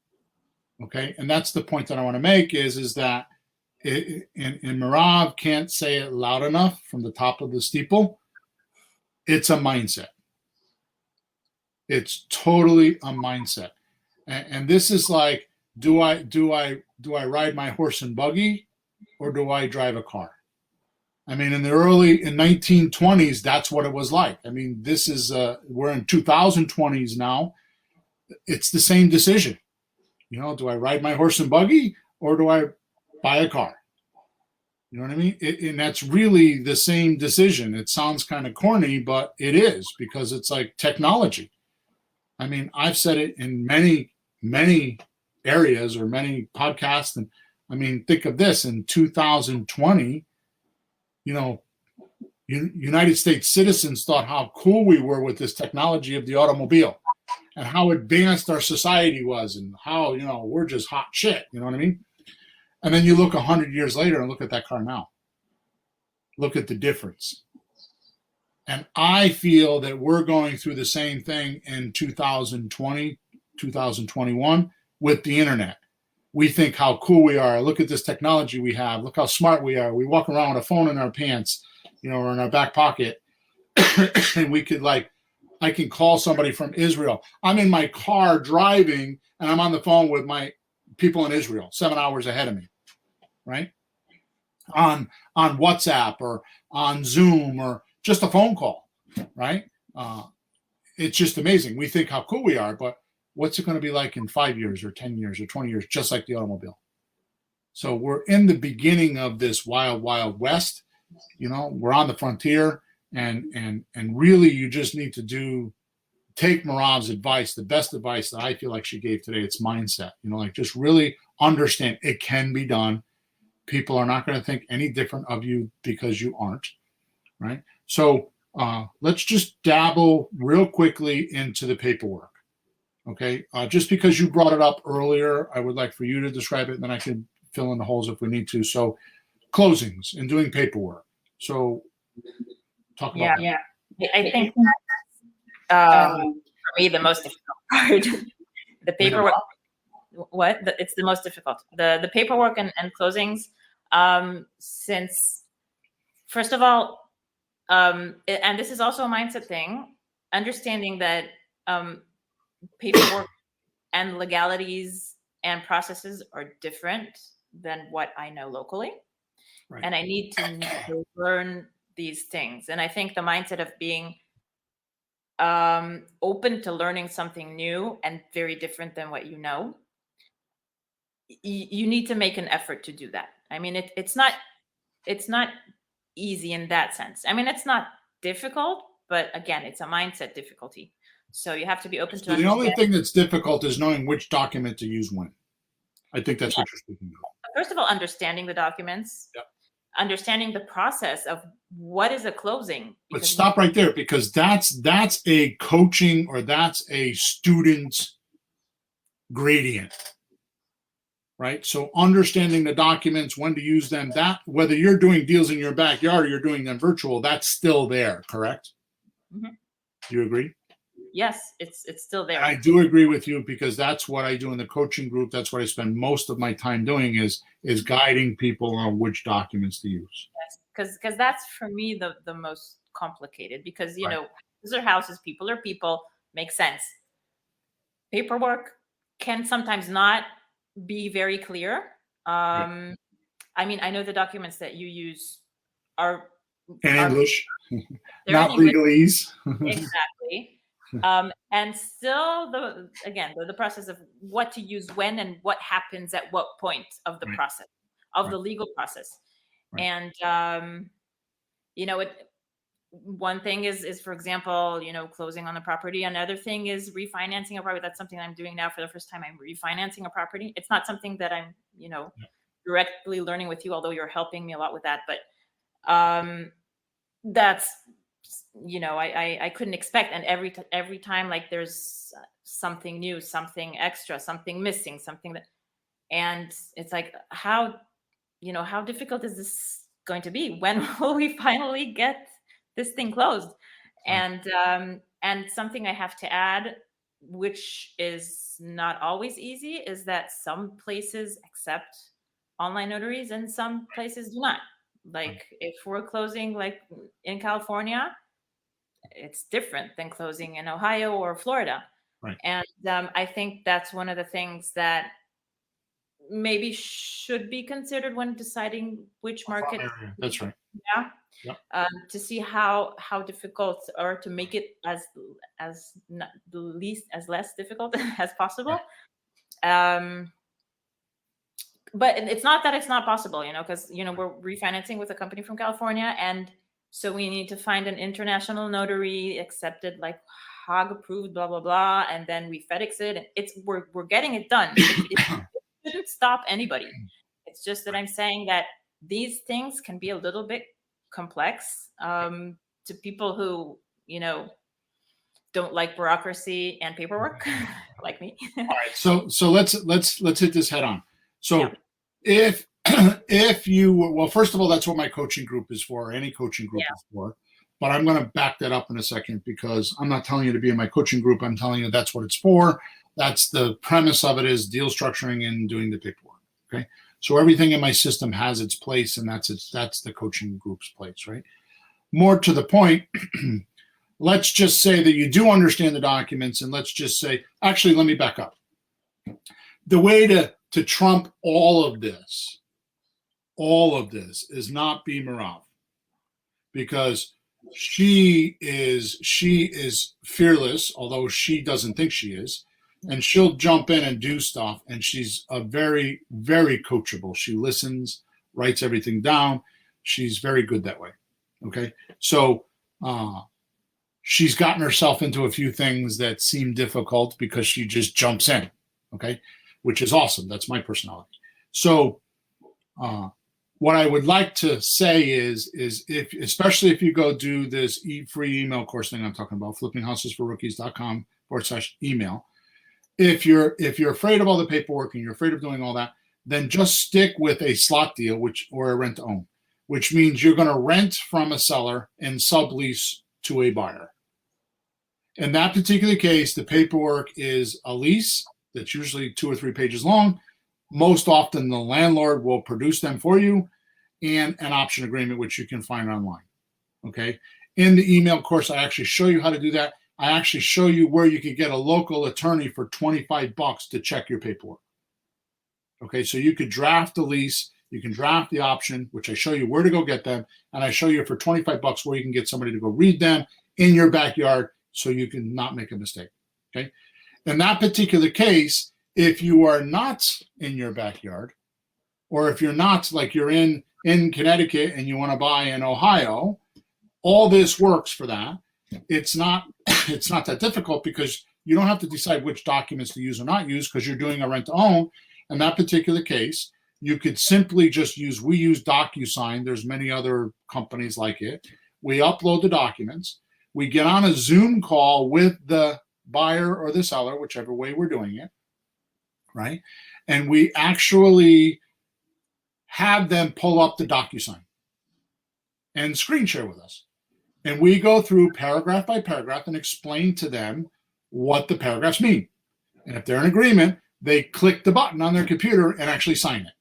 okay? And that's the point that I want to make is that, and Merav can't say it loud enough from the top of the steeple, it's a mindset. It's totally a mindset. And this is like, do I ride my horse and buggy, or do I drive a car? I mean, in 1920s, that's what it was like. I mean, this is, we're in 2020s now. It's the same decision. Do I ride my horse and buggy, or do I buy a car? You know what I mean? And that's really the same decision. It sounds kind of corny, but it is, because it's like technology. I mean, I've said it in many, many areas or many podcasts. And I mean, think of this, in 2020, United States citizens thought how cool we were with this technology of the automobile and how advanced our society was and how, we're just hot shit. You know what I mean? And then you look 100 years later and look at that car now. Look at the difference. And I feel that we're going through the same thing in 2020, 2021 with the internet. We think how cool we are. Look at this technology we have. Look how smart we are. We walk around with a phone in our pants, or in our back pocket. And we could I can call somebody from Israel. I'm in my car driving and I'm on the phone with my people in Israel 7 hours ahead of me, right? On WhatsApp or on Zoom or just a phone call, right? It's just amazing. We think how cool we are, but what's it going to be like in 5 years or 10 years or 20 years, just like the automobile? So we're in the beginning of this wild, wild west. We're on the frontier, and really you just need to take Merav's advice, the best advice that I feel like she gave today. It's mindset, just really understand it can be done. People are not going to think any different of you because you aren't, right? So let's just dabble real quickly into the paperwork. Okay, just because you brought it up earlier, I would like for you to describe it, and then I can fill in the holes if we need to. So, closings and doing paperwork. So, talk about that. Yeah. I think for me the most difficult part, the paperwork. It's the most difficult. The paperwork and closings. Since, first of all, and this is also a mindset thing, understanding that paperwork and legalities and processes are different than what I know locally. Right. And I need to learn these things. And I think the mindset of being open to learning something new and very different than what you know, you need to make an effort to do that. I mean, it's not easy in that sense. I mean, it's not difficult, but again, it's a mindset difficulty. So you have to be open to. The only thing that's difficult is knowing which document to use when. I think that's what you're speaking of. First of all, understanding the documents, understanding the process of what is a closing. But stop right there, because that's a coaching or that's a student gradient, right? So understanding the documents, when to use them, that whether you're doing deals in your backyard or you're doing them virtual, that's still there, correct? Mm-hmm. Do you agree? Yes, it's still there. I do agree with you, because that's what I do in the coaching group. That's what I spend most of my time doing is guiding people on which documents to use. Yes, because that's for me the most complicated, because these are houses, people are people, makes sense. Paperwork can sometimes not be very clear. I mean, I know the documents that you use are in English, not legalese. Exactly. And still, the process of what to use when and what happens at what point of the process, of the legal process. Right. And, one thing is, for example, closing on the property. Another thing is refinancing a property. That's something I'm doing now for the first time. I'm refinancing a property. It's not something that I'm, directly learning with you, although you're helping me a lot with that. But that's, I couldn't expect. And every time, like, there's something new, something extra, something missing, something that, and it's like, how difficult is this going to be? When will we finally get this thing closed? And something I have to add, which is not always easy, is that some places accept online notaries and some places do not. Like, if we're closing, like in California, it's different than closing in Ohio or Florida. Right. And I think that's one of the things that maybe should be considered when deciding which market. That's right. Yeah. Yep. To see how difficult, or to make it as less difficult as possible. But it's not that it's not possible, because we're refinancing with a company from California, and so we need to find an international notary accepted, like Hague approved, blah blah blah, and then we FedEx it, and we're getting it done. It shouldn't stop anybody. It's just that I'm saying that these things can be a little bit complex to people who don't like bureaucracy and paperwork, like me. All right, so let's hit this head on. So if you, well, first of all, that's what my coaching group is for. Any coaching group is for. But I'm going to back that up in a second, because I'm not telling you to be in my coaching group. I'm telling you that's what it's for. That's the premise of it, is deal structuring and doing the paperwork. Okay. So everything in my system has its place, and that's the coaching group's place, right? More to the point, let's just say that you do understand the documents, and let's just say, actually, let me back up. The way to trump all of this is not be Merav, because she is fearless, although she doesn't think she is, and she'll jump in and do stuff, and she's a very, very coachable. She listens, writes everything down. She's very good that way. Okay, so she's gotten herself into a few things that seem difficult because she just jumps in. Okay, which is awesome. That's my personality. So what I would like to say is if, especially if you go do this free email course thing I'm talking about, flippinghousesforrookies.com/email. If you're afraid of all the paperwork and you're afraid of doing all that, then just stick with a slot deal, or a rent to own, which means you're going to rent from a seller and sublease to a buyer. In that particular case, the paperwork is a lease that's usually 2 or 3 pages long. Most often, the landlord will produce them for you, and an option agreement, which you can find online. Okay. In the email course, I actually show you how to do that. I actually show you where you could get a local attorney for $25 to check your paperwork. Okay. So you could draft the lease, you can draft the option, which I show you where to go get them, and I show you for $25 where you can get somebody to go read them in your backyard, so you can not make a mistake. Okay. In that particular case, if you are not in your backyard, or if you're not, like you're in Connecticut and you want to buy in Ohio, all this works for that. It's not that difficult, because you don't have to decide which documents to use or not use, because you're doing a rent to own. In that particular case, you could simply just we use DocuSign. There's many other companies like it. We upload the documents. We get on a Zoom call with the buyer or the seller, whichever way we're doing it, right? And we actually have them pull up the DocuSign and screen share with us. And we go through paragraph by paragraph and explain to them what the paragraphs mean. And if they're in agreement, they click the button on their computer and actually sign it.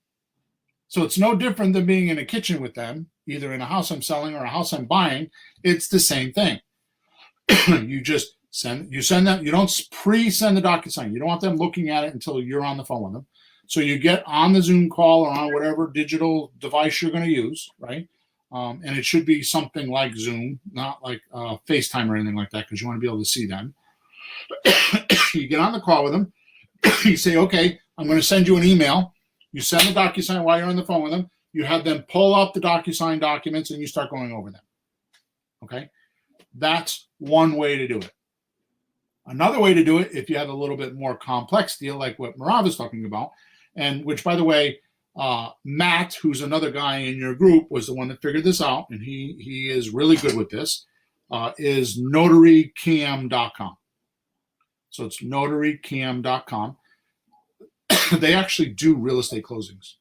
So it's no different than being in a kitchen with them, either in a house I'm selling or a house I'm buying. It's the same thing. You just send them. You don't pre-send the DocuSign. You don't want them looking at it until you're on the phone with them. So you get on the Zoom call or on whatever digital device you're going to use, right? And it should be something like Zoom, not like FaceTime or anything like that, because you want to be able to see them. You get on the call with them. You say, okay, I'm going to send you an email. You send the DocuSign while you're on the phone with them. You have them pull up the DocuSign documents, and you start going over them. Okay? That's one way to do it. Another way to do it, if you have a little bit more complex deal, like what Marav is talking about, and which, by the way, Matt, who's another guy in your group, was the one that figured this out, and he is really good with this, is notarycam.com. So it's notarycam.com. They actually do real estate closings.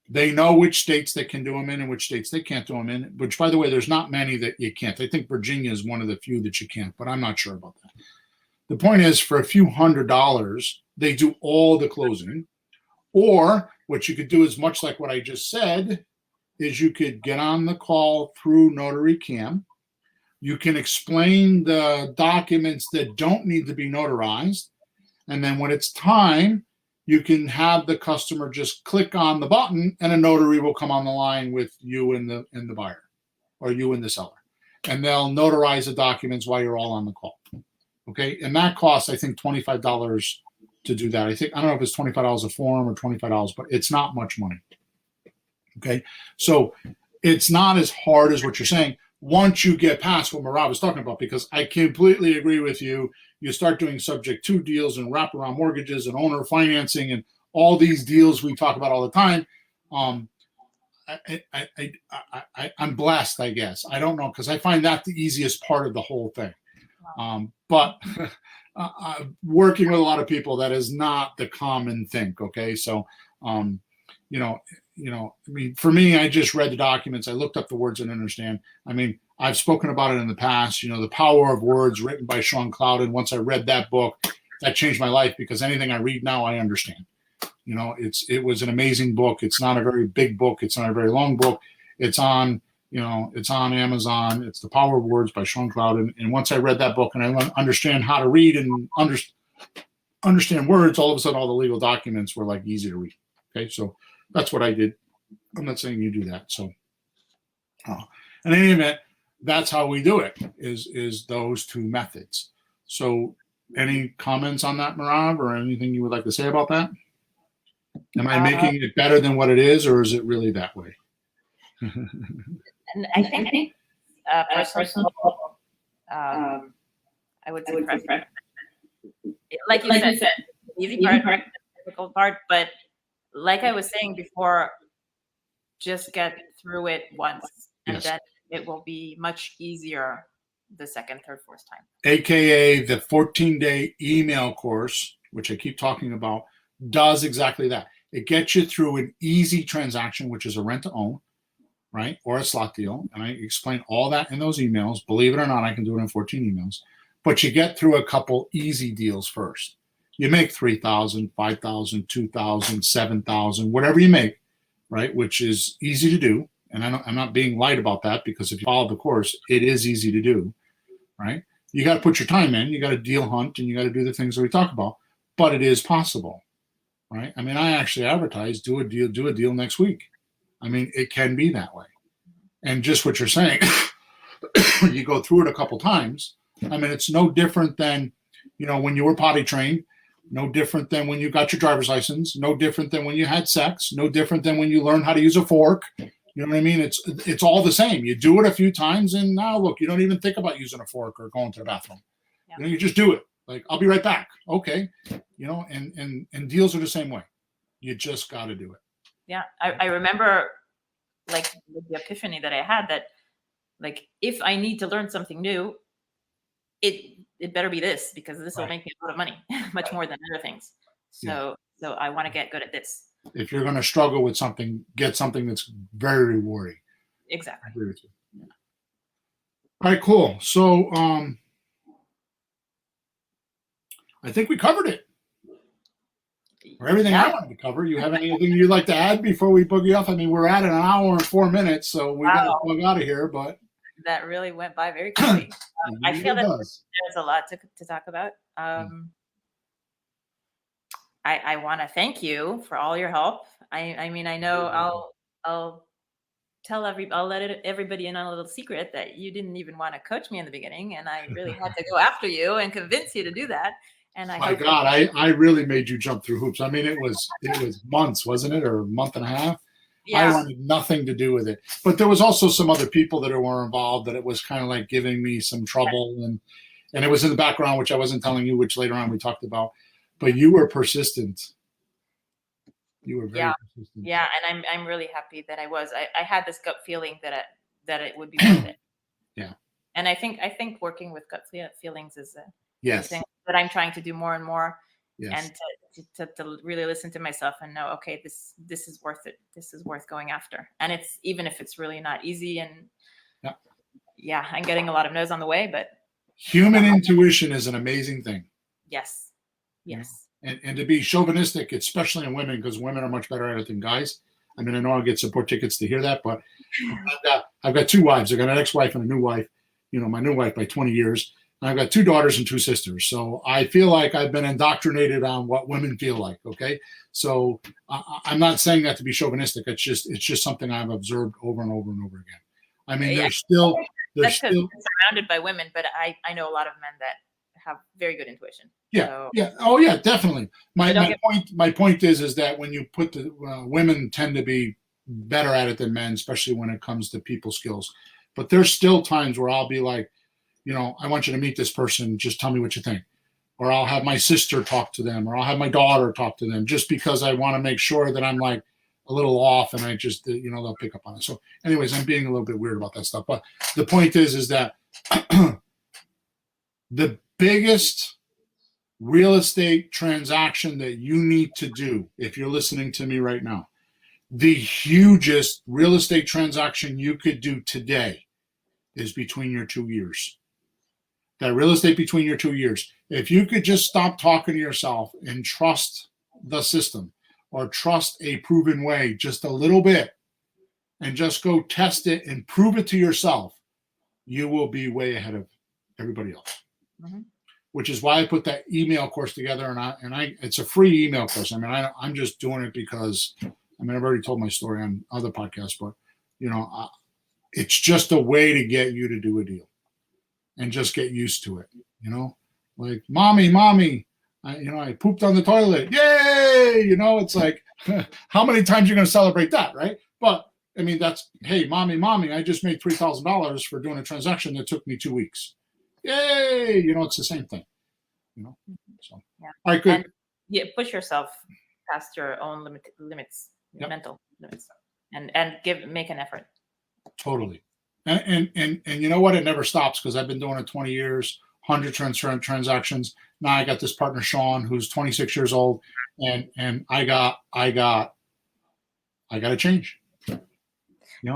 They know which states they can do them in and which states they can't do them in, which, by the way, there's not many that you can't. I think Virginia is one of the few that you can't, but I'm not sure about that. The point is, for a few $100s, they do all the closing. Or what you could do is much like what I just said, is you could get on the call through Notary Cam. You can explain the documents that don't need to be notarized. And then when it's time, you can have the customer just click on the button and a notary will come on the line with you and the buyer, or you and the seller. And they'll notarize the documents while you're all on the call. Okay. And that costs, I think, $25 to do that. I don't know if it's $25 a form or $25, but it's not much money. Okay. So it's not as hard as what you're saying once you get past what Marav was talking about, because I completely agree with you. You start doing subject to deals and wraparound mortgages and owner financing and all these deals we talk about all the time. I'm blessed, I guess. I don't know, because I find that the easiest part of the whole thing. But working with a lot of people, that is not the common thing. Okay, so I mean, for me, I just read the documents. I looked up the words and understand. I mean, I've spoken about it in the past. The Power of Words, written by Sean Clouden. Once I read that book, that changed my life, because anything I read now, I understand. It was an amazing book. It's not a very big book. It's not a very long book. It's on Amazon. It's The Power of Words by Sean Clouden. And once I read that book and I understand how to read and understand words, all of a sudden, all the legal documents were like easy to read. Okay, so that's what I did. I'm not saying you do that. So, in any event, that's how we do it. Is those two methods. So, any comments on that, Marav, or anything you would like to say about that? Am I making it better than what it is, or is it really that way? And I think personally, I would say preference. Like you said, easy part, difficult part, but like I was saying before, just get through it once, and then it will be much easier the second, third, fourth time. AKA the 14-day email course, which I keep talking about, does exactly that. It gets you through an easy transaction, which is a rent to own, right? Or a slot deal. And I explain all that in those emails. Believe it or not, I can do it in 14 emails. But you get through a couple easy deals first. You make $3,000, $5,000, $2,000, $7,000, whatever you make, right? Which is easy to do. And I'm not being light about that, because if you follow the course, it is easy to do, right? You got to put your time in. You got to deal hunt, and you got to do the things that we talk about. But it is possible, right? I mean, I actually advertise, do a deal next week. I mean, it can be that way. And just what you're saying, you go through it a couple times. I mean, it's no different than, when you were potty trained, no different than when you got your driver's license, no different than when you had sex, no different than when you learned how to use a fork. You know what I mean? It's all the same. You do it a few times, and now look, you don't even think about using a fork or going to the bathroom. Yeah. You just do it. Like, I'll be right back. Okay. And deals are the same way. You just got to do it. Yeah. I remember, like, the epiphany that I had, that, like, if I need to learn something new, it better be this, because this will make me a lot of money, much more than other things. So I want to get good at this. If you're going to struggle with something, get something that's very rewarding. Exactly. I agree with you. Yeah. All right, cool. So I think we covered it. Or everything I wanted to cover. You have anything you'd like to add before we boogie off? I mean, we're at an hour and 4 minutes, so we got to plug out of here. But that really went by very quickly. I feel that there's a lot to talk about. I want to thank you for all your help. I mean, I know I'll let everybody in on a little secret that you didn't even want to coach me in the beginning, and I really had to go after you and convince you to do that. And I really made you jump through hoops. I mean, it was months, wasn't it, or a month and a half? Yeah. I wanted nothing to do with it. But there was also some other people that were involved that it was kind of like giving me some trouble, and it was in the background, which I wasn't telling you, which later on we talked about. But you were persistent. You were very persistent. Yeah, and I'm really happy that I was. I had this gut feeling that it would be worth it. Yeah. And I think working with gut feelings is a Yes. thing that I'm trying to do more and more. Yes. And to really listen to myself and know, okay, this is worth it. This is worth going after. And it's, even if it's really not easy, and I'm getting a lot of no's on the way, but human intuition is an amazing thing. Yes. And to be chauvinistic, especially in women, because women are much better at it than guys. I mean, I know I'll get support tickets to hear that, but I've got two wives. I've got an ex-wife and a new wife, my new wife by 20 years. And I've got 2 daughters and 2 sisters. So I feel like I've been indoctrinated on what women feel like. Okay. So I'm not saying that to be chauvinistic. It's just something I've observed over and over and over again. I mean, they're still surrounded by women, but I know a lot of men that have very good intuition. Yeah. So, yeah. Oh yeah, definitely. My point is that when you put the women tend to be better at it than men, especially when it comes to people skills. But there's still times where I'll be like, I want you to meet this person. Just tell me what you think. Or I'll have my sister talk to them, or I'll have my daughter talk to them, just because I want to make sure that I'm like a little off, and I just, they'll pick up on it. So anyways, I'm being a little bit weird about that stuff. But the point is that the biggest real estate transaction that you need to do, if you're listening to me right now, the hugest real estate transaction you could do today is between your 2 ears. That real estate between your 2 ears. If you could just stop talking to yourself and trust the system, or trust a proven way just a little bit, and just go test it and prove it to yourself, you will be way ahead of everybody else. Mm-hmm. Which is why I put that email course together, and it's a free email course. I mean, I'm just doing it because, I've already told my story on other podcasts, but it's just a way to get you to do a deal, and just get used to it. Like mommy, I pooped on the toilet. Yay! It's like, how many times you're going to celebrate that, right? But I mean, that's, hey, mommy, I just made $3,000 for doing a transaction that took me 2 weeks. Yay! It's the same thing. So, yeah. All right, good. And push yourself past your own limits, mental limits, and make an effort. Totally. And you know what? It never stops, because I've been doing it 20 years, 100 transactions. Now I got this partner, Sean, who's 26 years old, and I got to change.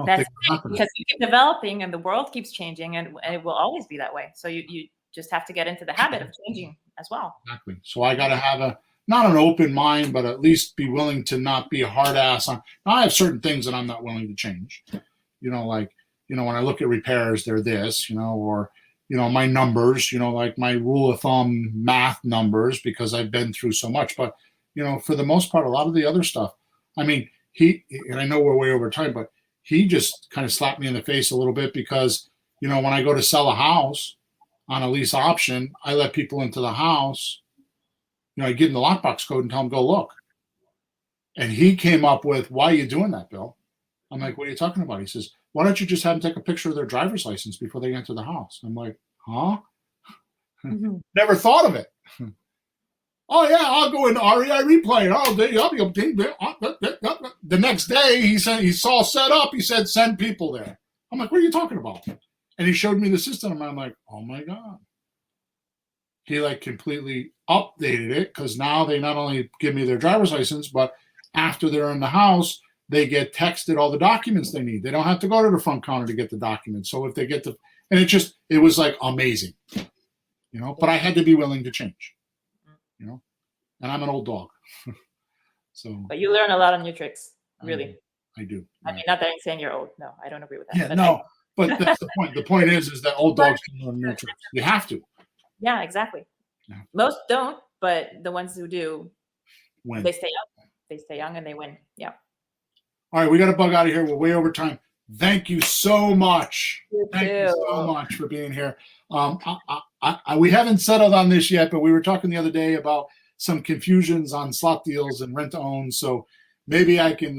That's because you keep developing, and the world keeps changing, and it will always be that way. So you just have to get into the habit of changing as well. Exactly. So I got to have not an open mind, but at least be willing to not be a hard ass on. Now, I have certain things that I'm not willing to change. Like, when I look at repairs, they're this, or, my numbers, like my rule of thumb math numbers, because I've been through so much. But, for the most part, a lot of the other stuff, I mean, and I know we're way over time, but he just kind of slapped me in the face a little bit, because, when I go to sell a house on a lease option, I let people into the house, I give them the lockbox code and tell them, go look. And he came up with, why are you doing that, Bill? I'm like, what are you talking about? He says, why don't you just have them take a picture of their driver's license before they enter the house? I'm like, huh? Mm-hmm. Never thought of it. Oh, yeah, I'll go into REI replay. The next day, he saw set up. He said, send people there. I'm like, what are you talking about? And he showed me the system. And I'm like, oh, my God. He completely updated it, because now they not only give me their driver's license, but after they're in the house, they get texted all the documents they need. They don't have to go to the front counter to get the documents. So if they get and it was like amazing, but I had to be willing to change, and I'm an old dog. So. But you learn a lot of new tricks, really. I do. I mean, not that I'm saying you're old. No, I don't agree with that. Yeah, but that's the point. The point is that old dogs can learn new tricks. You have to. Yeah, exactly. Yeah. Most don't, but the ones who do, they stay young. They stay young and they win. Yeah. All right, we got to bug out of here. We're way over time. Thank you so much. Thank you so much for being here. We haven't settled on this yet, but we were talking the other day about some confusions on slot deals and rent to own. So maybe I can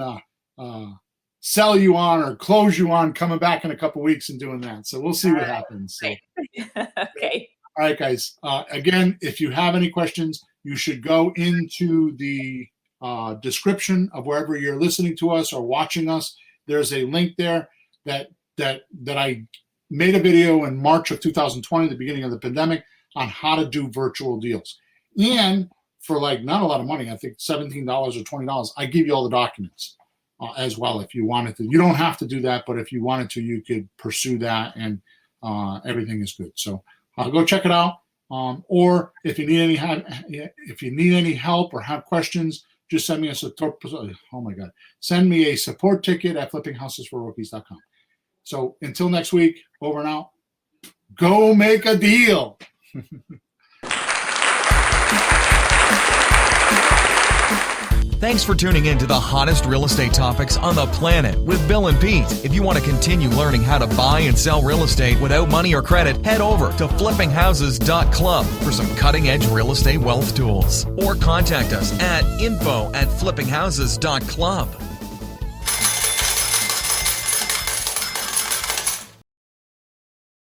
sell you on or close you on coming back in a couple weeks and doing that. So we'll see what happens. So, Okay. all right, guys. Again, if you have any questions, you should go into the description of wherever you're listening to us or watching us. There's a link there that I made a video in March of 2020, the beginning of the pandemic, on how to do virtual deals. And for like not a lot of money, I think $17 or $20, I give you all the documents as well if you wanted to. You don't have to do that, but if you wanted to, you could pursue that, and everything is good. So go check it out. Or if you need any help or have questions, just send me a support. Oh my God! Send me a support ticket at flippinghousesforrookies.com. So until next week, over and out. Go make a deal. Thanks for tuning in to the hottest real estate topics on the planet with Bill and Pete. If you want to continue learning how to buy and sell real estate without money or credit, head over to flippinghouses.club for some cutting-edge real estate wealth tools. Or contact us at info@flippinghouses.club.